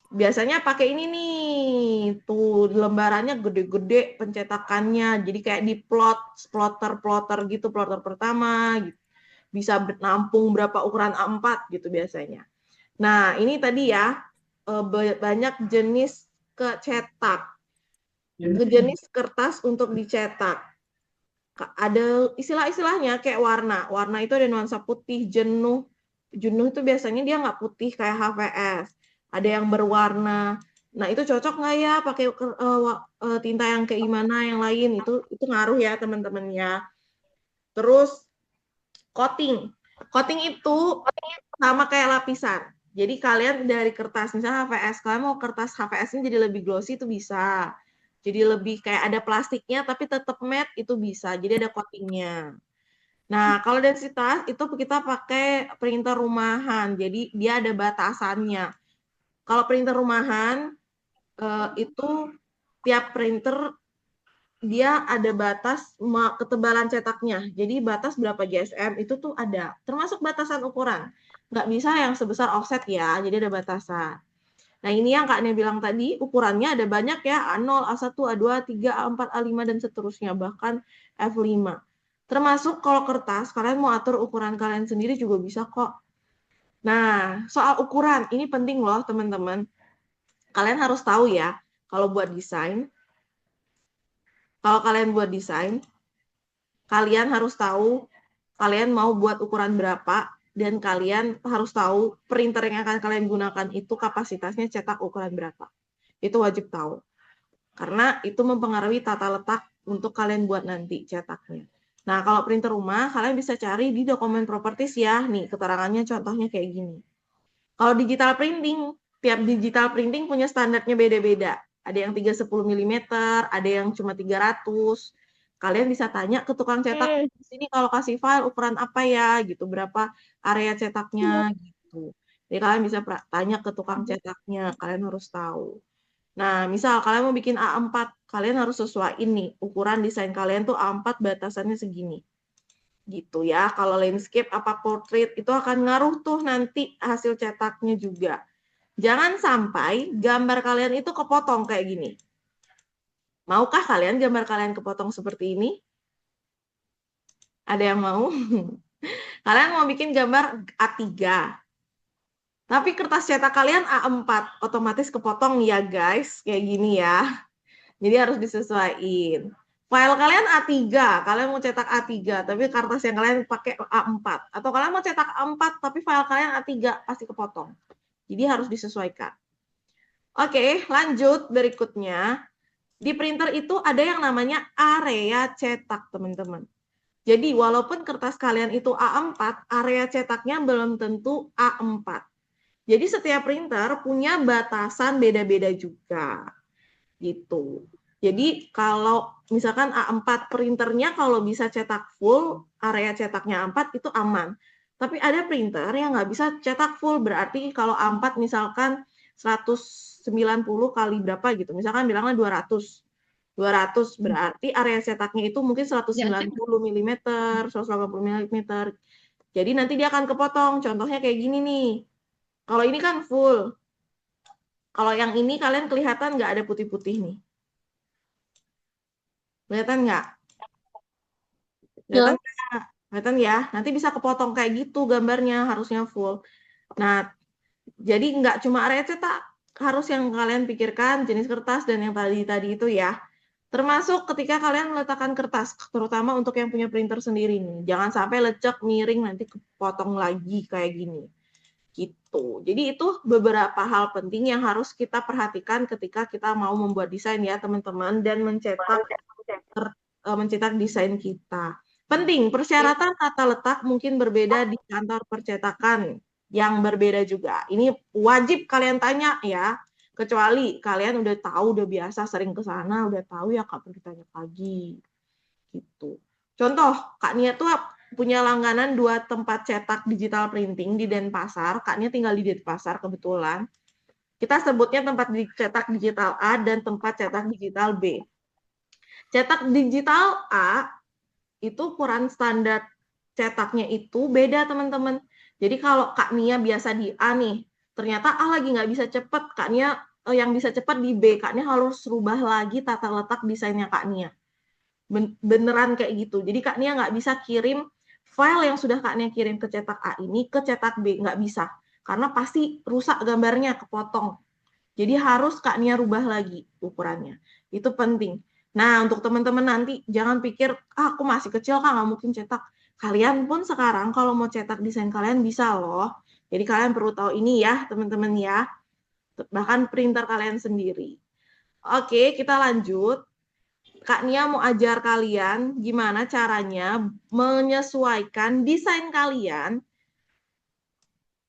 biasanya pakai ini nih, tuh lembarannya gede-gede pencetakannya, jadi kayak di plotter gitu, plotter pertama, gitu. Bisa nampung berapa ukuran A4 gitu biasanya. Nah, ini tadi ya, banyak jenis jenis kertas untuk dicetak. Ada istilah-istilahnya kayak warna itu ada nuansa putih, jenuh itu biasanya dia nggak putih kayak HVS. Ada yang berwarna. Nah, itu cocok nggak ya pakai tinta yang kayak gimana yang lain? Itu ngaruh ya teman-teman ya. Terus coating. Coating itu sama kayak lapisan. Jadi kalian dari kertas, misalnya HVS, kalian mau kertas HVS ini jadi lebih glossy itu bisa. Jadi lebih kayak ada plastiknya tapi tetap matte itu bisa. Jadi ada coatingnya. Nah, kalau densitas itu kita pakai printer rumahan. Jadi dia ada batasannya. Kalau printer rumahan itu tiap printer dia ada batas ketebalan cetaknya. Jadi batas berapa GSM itu tuh ada. Termasuk batasan ukuran. Nggak bisa yang sebesar offset ya, jadi ada batasan. Nah ini yang Kak Nia bilang tadi, ukurannya ada banyak ya, A0, A1, A2, A3, A4, A5, dan seterusnya. Bahkan F5. Termasuk kalau kertas, kalian mau atur ukuran kalian sendiri juga bisa kok. Nah, soal ukuran, ini penting loh teman-teman. Kalian harus tahu ya, kalau buat desain, kalian harus tahu kalian mau buat ukuran berapa, dan kalian harus tahu printer yang akan kalian gunakan itu kapasitasnya cetak ukuran berapa. Itu wajib tahu. Karena itu mempengaruhi tata letak untuk kalian buat nanti cetaknya. Nah, kalau printer rumah, kalian bisa cari di dokumen properties ya. Nih, keterangannya contohnya kayak gini. Kalau digital printing, tiap digital printing punya standarnya beda-beda. Ada yang 310 mm, ada yang cuma 300. Kalian bisa tanya ke tukang cetak, di sini kalau kasih file ukuran apa ya, gitu, berapa area cetaknya, gitu. Jadi kalian bisa tanya ke tukang cetaknya, kalian harus tahu. Nah, misal kalian mau bikin A4, kalian harus sesuaiin nih, ukuran desain kalian tuh A4 batasannya segini. Gitu ya, kalau landscape apa portrait itu akan ngaruh tuh nanti hasil cetaknya juga. Jangan sampai gambar kalian itu kepotong kayak gini. Maukah kalian gambar kalian kepotong seperti ini? Ada yang mau? Kalian mau bikin gambar A3. Tapi kertas cetak kalian A4. Otomatis kepotong ya guys. Kayak gini ya. Jadi harus disesuaikan. File kalian A3. Kalian mau cetak A3. Tapi kertas yang kalian pakai A4. Atau kalian mau cetak A4. Tapi file kalian A3. Pasti kepotong. Jadi harus disesuaikan. Oke, lanjut berikutnya. Di printer itu ada yang namanya area cetak, teman-teman. Jadi, walaupun kertas kalian itu A4, area cetaknya belum tentu A4. Jadi, setiap printer punya batasan beda-beda juga. Gitu. Jadi, kalau misalkan A4 printernya kalau bisa cetak full, area cetaknya A4 itu aman. Tapi ada printer yang nggak bisa cetak full, berarti kalau A4 misalkan 190 kali berapa gitu, misalkan bilangnya 200 berarti area cetaknya itu mungkin 190 mm, 180 mm. Jadi nanti dia akan kepotong, contohnya kayak gini nih. Kalau ini kan full. Kalau yang ini kalian kelihatan nggak ada putih-putih nih. Kelihatan nggak? Kelihatan nggak? Kelihatan ya? Nanti bisa kepotong kayak gitu gambarnya, harusnya full. Nah, jadi nggak cuma area cetak, harus yang kalian pikirkan jenis kertas dan yang tadi itu ya. Termasuk ketika kalian meletakkan kertas, terutama untuk yang punya printer sendiri nih. Jangan sampai lecek, miring, nanti kepotong lagi kayak gini. Gitu. Jadi itu beberapa hal penting yang harus kita perhatikan ketika kita mau membuat desain ya teman-teman, dan mencetak desain kita. Penting, persyaratan tata letak mungkin berbeda di kantor percetakan yang berbeda juga. Ini wajib kalian tanya ya. Kecuali kalian udah tahu, udah biasa sering ke sana, udah tahu ya Kak perlu tanya lagi. Gitu. Contoh, Kak Nia tuh punya langganan 2 tempat cetak digital printing di Denpasar. Kak Nia tinggal di Denpasar kebetulan. Kita sebutnya tempat cetak digital A dan tempat cetak digital B. Cetak digital A itu ukuran standar cetaknya itu beda teman-teman. Jadi kalau Kak Nia biasa di A nih, ternyata A lagi nggak bisa cepat, Kak Nia yang bisa cepat di B, Kak Nia harus rubah lagi tata letak desainnya Kak Nia. Beneran kayak gitu. Jadi Kak Nia nggak bisa kirim file yang sudah Kak Nia kirim ke cetak A ini ke cetak B, nggak bisa. Karena pasti rusak gambarnya, kepotong. Jadi harus Kak Nia rubah lagi ukurannya. Itu penting. Nah, untuk teman-teman nanti jangan pikir, aku masih kecil Kak, nggak mungkin cetak. Kalian pun sekarang kalau mau cetak desain kalian bisa loh. Jadi kalian perlu tahu ini ya, teman-teman ya. Bahkan printer kalian sendiri. Oke, kita lanjut. Kak Nia mau ajar kalian gimana caranya menyesuaikan desain kalian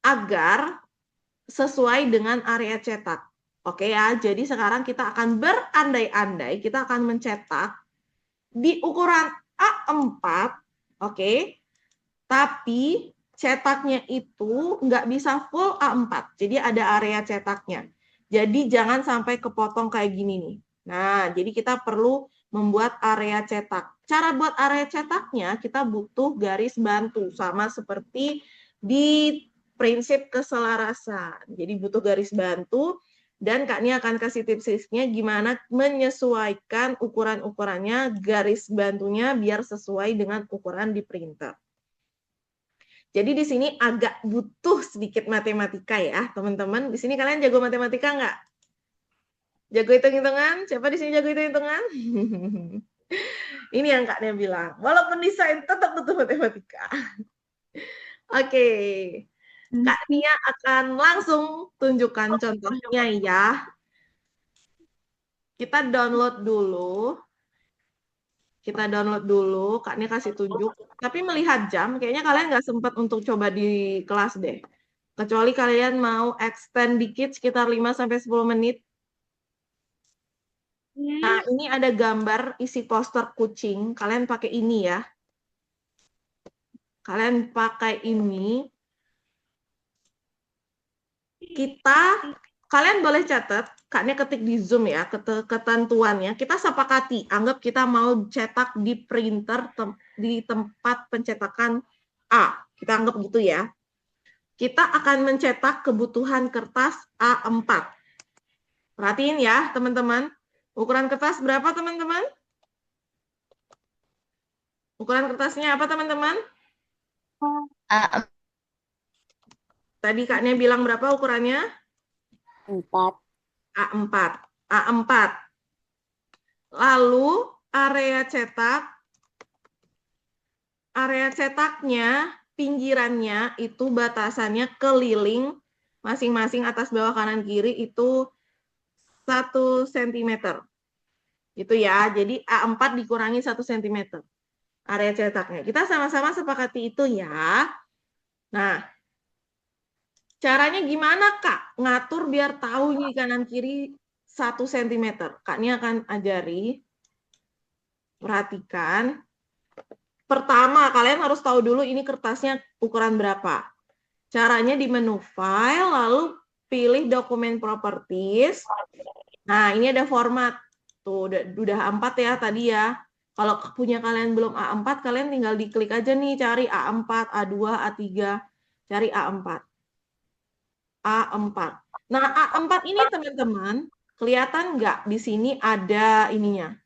agar sesuai dengan area cetak. Oke ya, jadi sekarang kita akan berandai-andai, kita akan mencetak di ukuran A4, oke, tapi cetaknya itu nggak bisa full A4, jadi ada area cetaknya. Jadi jangan sampai kepotong kayak gini nih. Nah, jadi kita perlu membuat area cetak. Cara buat area cetaknya, kita butuh garis bantu, sama seperti di prinsip keselarasan. Jadi butuh garis bantu, dan Kak Nia akan kasih tips-tipsnya gimana menyesuaikan ukuran-ukurannya, garis bantunya biar sesuai dengan ukuran di printer. Jadi di sini agak butuh sedikit matematika ya, teman-teman. Di sini kalian jago matematika nggak? Jago hitung-hitungan? Siapa di sini jago hitung-hitungan? Ini yang Kak Nia bilang. Walaupun desain tetap butuh matematika. Oke. Kak Nia akan langsung tunjukkan contohnya ya. Kita download dulu. Kak Nia kasih tunjuk. Tapi melihat jam, kayaknya kalian nggak sempat untuk coba di kelas deh. Kecuali kalian mau extend dikit sekitar 5-10 menit. Nah, ini ada gambar isi poster kucing. Kalian pakai ini ya. Kalian pakai ini. Kalian boleh catat, Kak Nia ketik di Zoom ya, ketentuannya. Kita sepakati, anggap kita mau cetak di printer di tempat pencetakan A. Kita anggap gitu ya. Kita akan mencetak kebutuhan kertas A4. Perhatiin ya, teman-teman. Ukuran kertas berapa, teman-teman? Ukuran kertasnya apa, teman-teman? Tadi Kak Nia bilang berapa ukurannya? 4. A4. Lalu area cetaknya, pinggirannya itu batasannya keliling masing-masing atas bawah kanan kiri itu 1 cm. Itu ya. Jadi A4 dikurangi 1 cm. Area cetaknya. Kita sama-sama sepakati itu ya. Nah, caranya gimana, Kak? Ngatur biar tahu nih kanan kiri 1 cm. Kak Nia akan ajari. Perhatikan. Pertama, kalian harus tahu dulu ini kertasnya ukuran berapa. Caranya di menu file, lalu pilih dokumen properties. Nah, ini ada format. Tuh, udah A4 ya tadi ya. Kalau punya kalian belum A4, kalian tinggal diklik aja nih, cari A4, A2, A3. Cari A4. A4. Nah, A4 ini teman-teman, kelihatan nggak di sini ada ininya?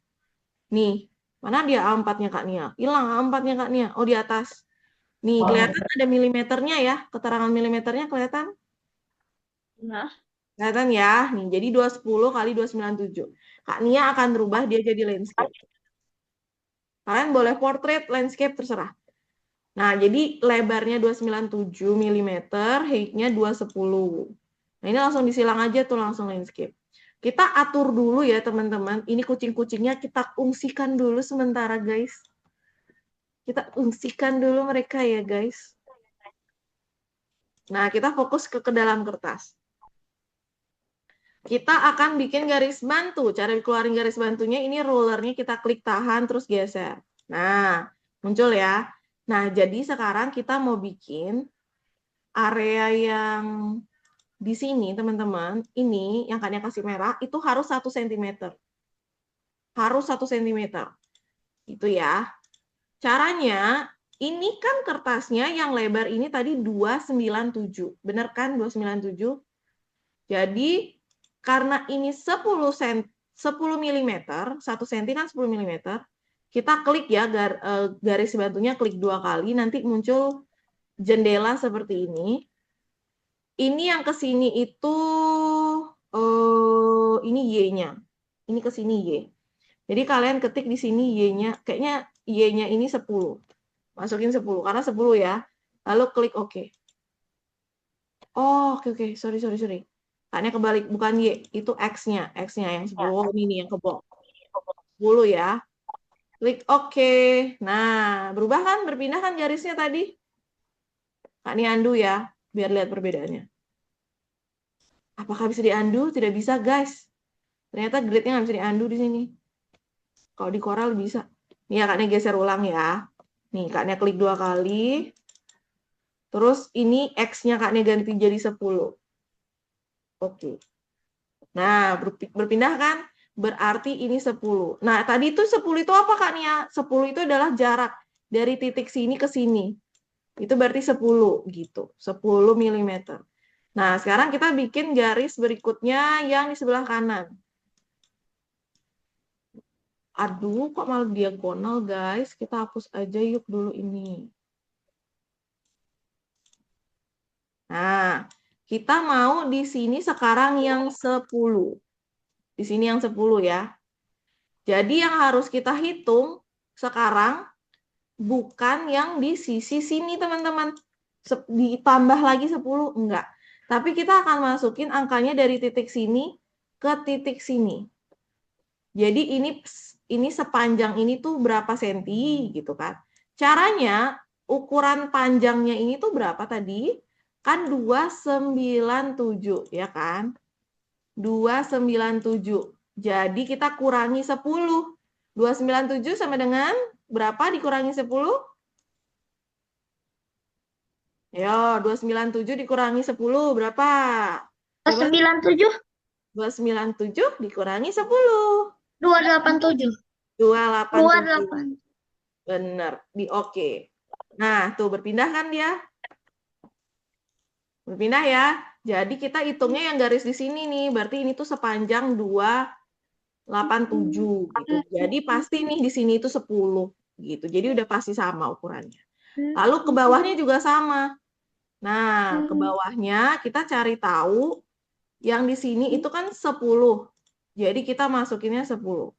Nih, mana dia A4-nya Kak Nia? Hilang A4-nya Kak Nia. Oh, di atas. Nih, kelihatan ada milimeternya ya. Keterangan milimeternya kelihatan? Nah, Kelihatan ya. Nih, jadi 210 kali 297. Kak Nia akan rubah dia jadi landscape. Kalian boleh portrait, landscape, terserah. Nah, jadi lebarnya 297 mm, height-nya 210. Nah, ini langsung disilang aja tuh, langsung landscape. Kita atur dulu ya, teman-teman. Ini kucing-kucingnya kita ungsikan dulu sementara, guys. Kita ungsikan dulu mereka ya, guys. Nah, kita fokus ke dalam kertas. Kita akan bikin garis bantu. Cara keluarin garis bantunya, ini rulernya kita klik tahan, terus geser. Nah, muncul ya. Nah, jadi sekarang kita mau bikin area yang di sini, teman-teman. Ini, yang Kak Nia kasih merah, itu harus 1 cm. Harus 1 cm. Itu ya. Caranya, ini kan kertasnya yang lebar ini tadi 297. Bener kan 297? Jadi, karena ini 10 mm, 1 cm kan 10 mm, kita klik ya garis bantunya, klik 2 kali, nanti muncul jendela seperti ini. Ini yang ke sini itu ini Y-nya. Ini ke sini Y. Jadi kalian ketik di sini Y-nya, kayaknya Y-nya ini 10. Masukin 10 karena 10 ya. Lalu klik OK. Oh, oke. Sorry. Tanya kebalik, bukan Y, itu X-nya yang 10. Oh, ini nih yang ke bawah. 10 ya. Klik OK. Nah, berubah kan? Berpindah kan garisnya tadi? Kak ini undo ya, biar lihat perbedaannya. Apakah bisa di-undo? Tidak bisa, guys. Ternyata grid-nya nggak bisa di-undo di sini. Kalau di Corel bisa. Nih ya, Kaknya geser ulang ya. Nih, Kaknya klik 2 kali. Terus ini X-nya Kaknya ganti jadi 10. Oke. Nah, berpindah kan? Berarti ini 10. Nah, tadi itu 10 itu apa, Kak Nia? 10 itu adalah jarak dari titik sini ke sini. Itu berarti 10 gitu. 10 mm. Nah, sekarang kita bikin garis berikutnya yang di sebelah kanan. Aduh, kok malah diagonal, guys? Kita hapus aja yuk dulu ini. Nah, kita mau di sini sekarang yang 10. Di sini yang 10 ya. Jadi yang harus kita hitung sekarang bukan yang di sisi sini, teman-teman. Ditambah lagi 10, enggak. Tapi kita akan masukin angkanya dari titik sini ke titik sini. Jadi ini sepanjang ini tuh berapa senti gitu kan. Caranya ukuran panjangnya ini tuh berapa tadi? Kan 297 ya kan? 297. Jadi kita kurangi 10. 297 sama dengan berapa dikurangi 10? Ayo, 297 dikurangi 10 berapa? Coba 97, 297 dikurangi 10. 287, 287. 28. Benar, di oke. Nah, tuh berpindah kan dia? Berpindah ya. Jadi kita hitungnya yang garis di sini nih. Berarti ini tuh sepanjang 287 gitu. Jadi pasti nih di sini itu 10 gitu. Jadi udah pasti sama ukurannya. Lalu ke bawahnya juga sama. Nah, ke bawahnya kita cari tahu yang di sini itu kan 10. Jadi kita masukinnya 10.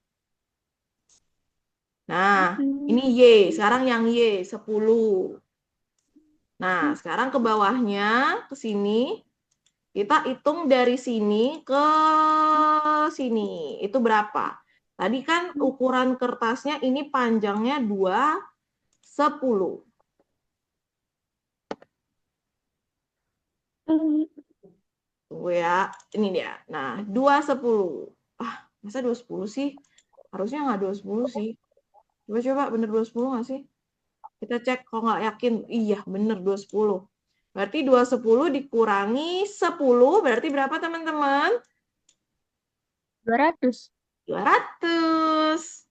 Nah, ini Y. Sekarang yang Y, 10. Nah, sekarang ke bawahnya, ke sini. Kita hitung dari sini ke sini. Itu berapa? Tadi kan ukuran kertasnya ini panjangnya 210. Tunggu ya, ini dia. Nah, 210. Ah, masa 210 sih? Harusnya nggak 210 sih. Coba-coba bener 210 nggak sih? Kita cek, kalau nggak yakin, iya bener 210. Berarti 210 dikurangi 10, berarti berapa teman-teman? 200. 200.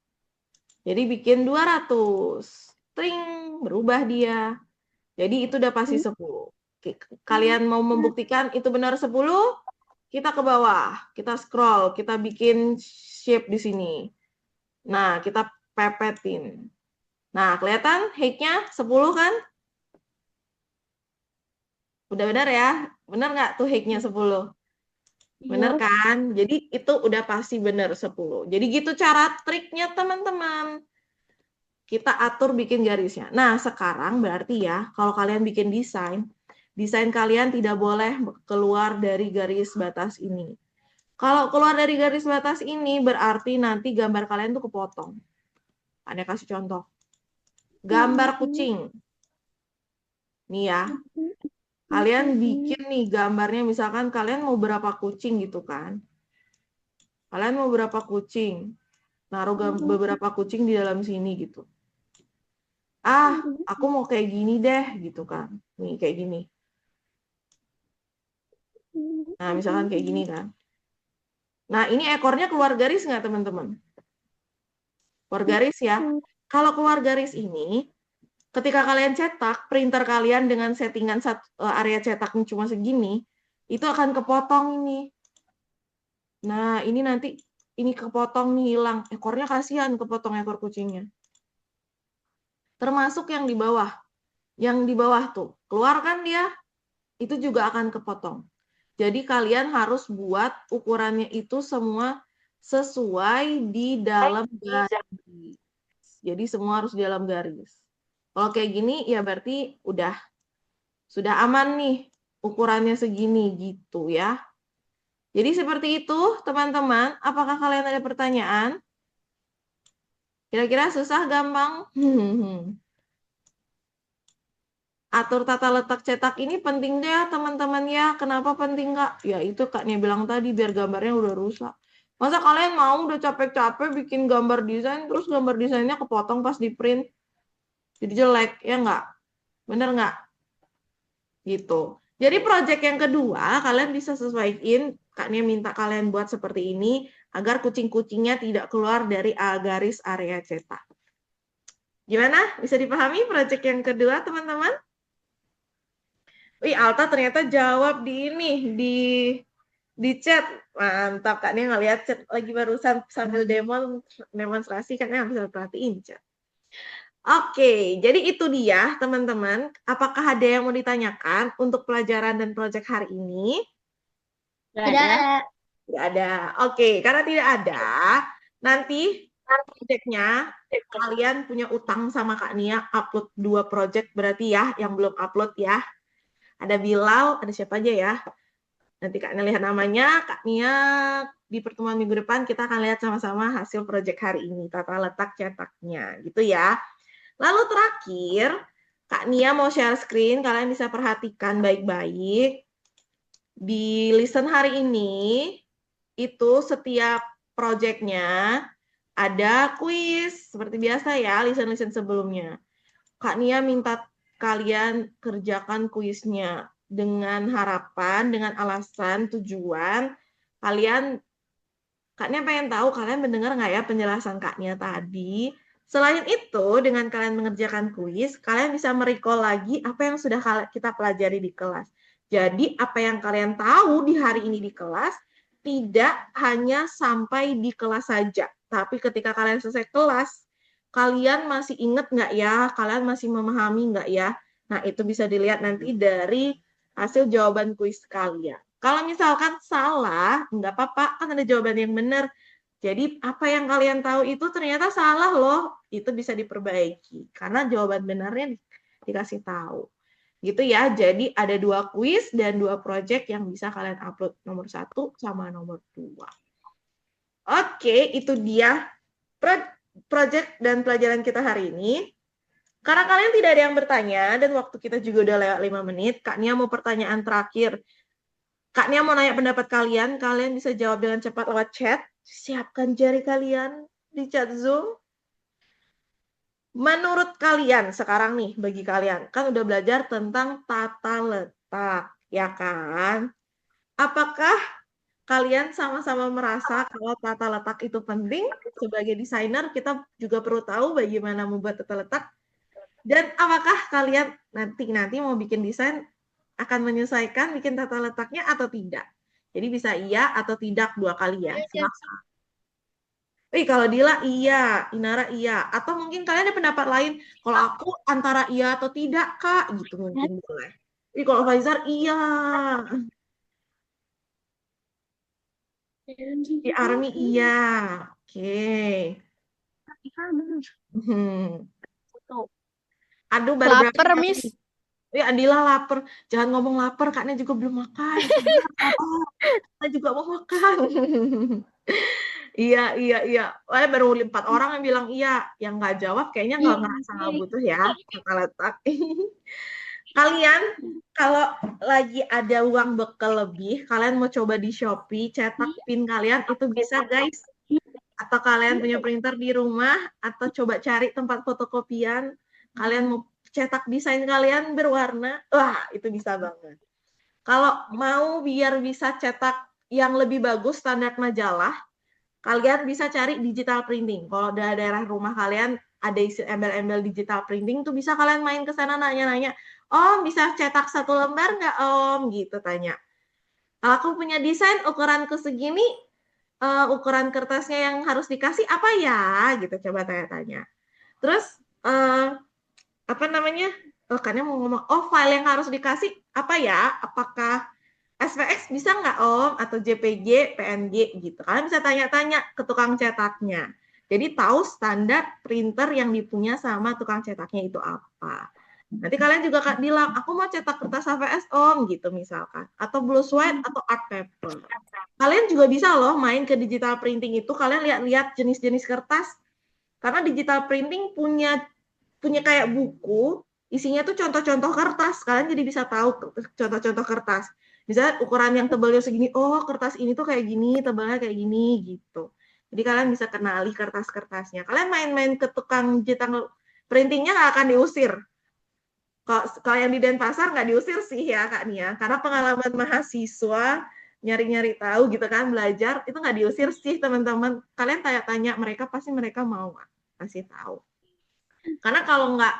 Jadi bikin 200. Tring, berubah dia. Jadi itu udah pasti 10. Kalian mau membuktikan itu benar 10? Kita ke bawah, kita scroll, kita bikin shape di sini. Nah, kita pepetin. Nah, kelihatan height-nya 10 kan? Udah benar ya? Benar nggak tuh height-nya 10? Benar kan? Jadi itu udah pasti benar 10. Jadi gitu cara triknya teman-teman. Kita atur bikin garisnya. Nah, sekarang berarti ya, kalau kalian bikin desain kalian tidak boleh keluar dari garis batas ini. Kalau keluar dari garis batas ini, berarti nanti gambar kalian tuh kepotong. Ada kasih contoh. Gambar kucing. Nih ya. Kalian bikin nih gambarnya, misalkan kalian mau berapa kucing gitu kan. Kalian mau berapa kucing. Naruh beberapa kucing di dalam sini gitu. Ah, aku mau kayak gini deh gitu kan. Nih, kayak gini. Nah, misalkan kayak gini kan. Nah, ini ekornya keluar garis nggak, teman-teman? Keluar garis ya. Kalau keluar garis ini, ketika kalian cetak, printer kalian dengan settingan area cetaknya cuma segini, itu akan kepotong ini. Nah, ini nanti, ini kepotong nih, hilang. Ekornya kasihan kepotong ekor kucingnya. Termasuk yang di bawah. Yang di bawah tuh, keluar kan dia, itu juga akan kepotong. Jadi kalian harus buat ukurannya itu semua sesuai di dalam garis. Jadi semua harus di dalam garis. Kalau kayak gini ya berarti sudah aman nih ukurannya segini gitu ya. Jadi seperti itu teman-teman. Apakah kalian ada pertanyaan? Kira-kira susah, gampang? Atur tata letak cetak ini penting deh teman-teman ya. Kenapa penting Kak? Ya itu Kak Nia bilang tadi biar gambarnya udah rusak. Masa kalian mau udah capek-capek bikin gambar desain terus gambar desainnya kepotong pas di print? Jadi jelek, ya nggak? Bener nggak? Gitu. Jadi project yang kedua kalian bisa sesuaiin. Kak Nia minta kalian buat seperti ini agar kucing-kucingnya tidak keluar dari garis area cetak. Gimana? Bisa dipahami project yang kedua teman-teman? Wih, Alta ternyata jawab di ini, di chat. Mantap, Kak. Nih ngeliat chat lagi barusan sambil demonstrasi, Kak. Nih bisa perhatiin chat. Oke, jadi itu dia, teman-teman. Apakah ada yang mau ditanyakan untuk pelajaran dan proyek hari ini? Nggak Ada. ada. Tidak ada. Oke, karena tidak ada, nanti proyeknya kalian punya utang sama Kak Nia upload 2 proyek berarti ya, yang belum upload ya. Ada Bilal, ada siapa aja ya. Nanti Kak Nia lihat namanya, Kak Nia di pertemuan minggu depan kita akan lihat sama-sama hasil proyek hari ini, tata letak cetaknya, gitu ya. Lalu terakhir, Kak Nia mau share screen, kalian bisa perhatikan baik-baik. Di listen hari ini, itu setiap proyeknya ada kuis, seperti biasa ya, listen-listen sebelumnya. Kak Nia minta kalian kerjakan kuisnya dengan harapan, dengan alasan, tujuan, kalian, Kak Nia pengen tahu kalian mendengar nggak ya penjelasan Kak Nia tadi. Selain itu, dengan kalian mengerjakan kuis, kalian bisa merecall lagi apa yang sudah kita pelajari di kelas. Jadi, apa yang kalian tahu di hari ini di kelas, tidak hanya sampai di kelas saja. Tapi ketika kalian selesai kelas, kalian masih ingat nggak ya? Kalian masih memahami nggak ya? Nah, itu bisa dilihat nanti dari hasil jawaban kuis kalian. Kalau misalkan salah, nggak apa-apa, kan ada jawaban yang benar. Jadi apa yang kalian tahu itu ternyata salah loh, itu bisa diperbaiki. Karena jawaban benarnya dikasih tahu. Gitu ya, jadi ada 2 kuis dan 2 project yang bisa kalian upload, nomor 1 sama nomor 2. Oke, itu dia project dan pelajaran kita hari ini. Karena kalian tidak ada yang bertanya, dan waktu kita juga udah lewat 5 menit, Kak Nia mau pertanyaan terakhir. Kak Nia mau nanya pendapat kalian bisa jawab dengan cepat lewat chat. Siapkan jari kalian di chat Zoom. Menurut kalian sekarang nih, bagi kalian, kan udah belajar tentang tata letak, ya kan? Apakah kalian sama-sama merasa kalau tata letak itu penting? Sebagai desainer, kita juga perlu tahu bagaimana membuat tata letak. Dan apakah kalian nanti mau bikin desain akan menyesuaikan bikin tata letaknya atau tidak? Jadi bisa iya atau tidak 2 kali ya. Silakan. Kalau Dila iya, Inara iya. Atau mungkin kalian ada pendapat lain. Kalau aku antara iya atau tidak, Kak. Gitu mungkin boleh. Kalau Faizar iya. Di Army iya. Oke. Aduh, baru berapa Lapar, kali? Miss. Adila lapar. Jangan ngomong lapar, Kaknya juga belum makan. Kita juga mau makan. Iya. Baru 4 orang yang bilang iya. Yang nggak jawab kayaknya nggak ngerasa nggak butuh ya. Tata letak. Kalian kalau lagi ada uang bekal lebih, kalian mau coba di Shopee, cetak pin kalian, itu bisa guys. Atau kalian punya printer di rumah, atau coba cari tempat fotokopian, kalian mau cetak desain kalian berwarna, wah itu bisa banget. Kalau mau biar bisa cetak yang lebih bagus standar majalah, kalian bisa cari digital printing. Kalau di daerah rumah kalian ada isi embel-embel digital printing, tuh bisa kalian main ke sana nanya-nanya, Om bisa cetak 1 lembar nggak Om? Gitu tanya. Aku punya desain ukuranku segini, ukuran kertasnya yang harus dikasih apa ya? Gitu coba tanya-tanya. Terus apa namanya? Kan mau ngomong, file yang harus dikasih apa ya? Apakah SVX bisa nggak Om? Atau JPG, PNG gitu. Kalian bisa tanya-tanya ke tukang cetaknya. Jadi tahu standar printer yang dipunya sama tukang cetaknya itu apa. Nanti kalian juga bilang, aku mau cetak kertas HVS Om gitu misalkan. Atau blue white atau art paper. Kalian juga bisa loh main ke digital printing itu. Kalian lihat-lihat jenis-jenis kertas. Karena digital printing punya kayak buku, isinya tuh contoh-contoh kertas. Kalian jadi bisa tahu contoh-contoh kertas. Misalnya ukuran yang tebalnya segini, oh kertas ini tuh kayak gini, tebalnya kayak gini gitu. Jadi kalian bisa kenali kertas-kertasnya. Kalian main-main ke tukang digital printingnya nggak akan diusir. Kalau yang di Denpasar nggak diusir sih ya Kak Nia, karena pengalaman mahasiswa nyari-nyari tahu gitu kan, belajar itu nggak diusir sih teman-teman. Kalian tanya-tanya mereka, pasti mereka mau kasih tahu. Karena kalau nggak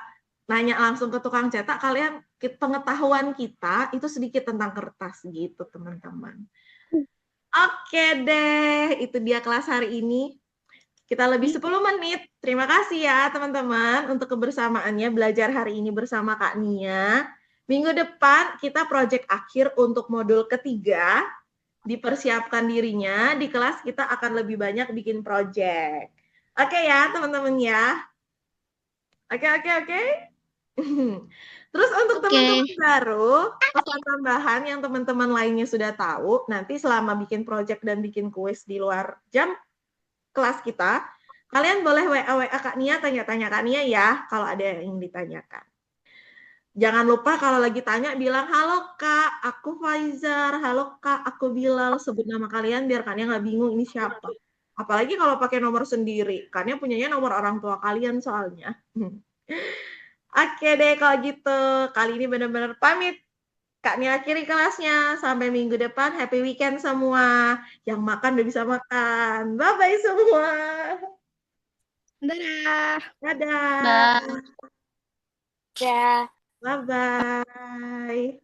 nanya langsung ke tukang cetak, kalian pengetahuan kita itu sedikit tentang kertas gitu teman-teman. Oke deh, itu dia kelas hari ini. Kita lebih 10 menit. Terima kasih ya teman-teman untuk kebersamaannya belajar hari ini bersama Kak Nia. Minggu depan kita proyek akhir untuk modul ketiga. Dipersiapkan dirinya, di kelas kita akan lebih banyak bikin proyek. Oke ya teman-teman ya. Oke. Terus untuk teman-teman baru, pesan tambahan yang teman-teman lainnya sudah tahu, nanti selama bikin proyek dan bikin kuis di luar jam kelas kita, kalian boleh WA Kak Nia, tanya-tanya Kak Nia ya, kalau ada yang ditanyakan. Jangan lupa kalau lagi tanya bilang, halo Kak, aku Faizar, halo Kak, aku Bilal, sebut nama kalian biar Kak Nia nggak bingung ini siapa. Apalagi kalau pakai nomor sendiri, Kak Nia punyanya nomor orang tua kalian soalnya. Oke deh kalau gitu, kali ini benar-benar pamit. Kak Nia akhiri kelasnya. Sampai minggu depan. Happy weekend semua. Yang makan udah bisa makan. Bye-bye semua. Dadah. Dadah. Dah. Bye-bye.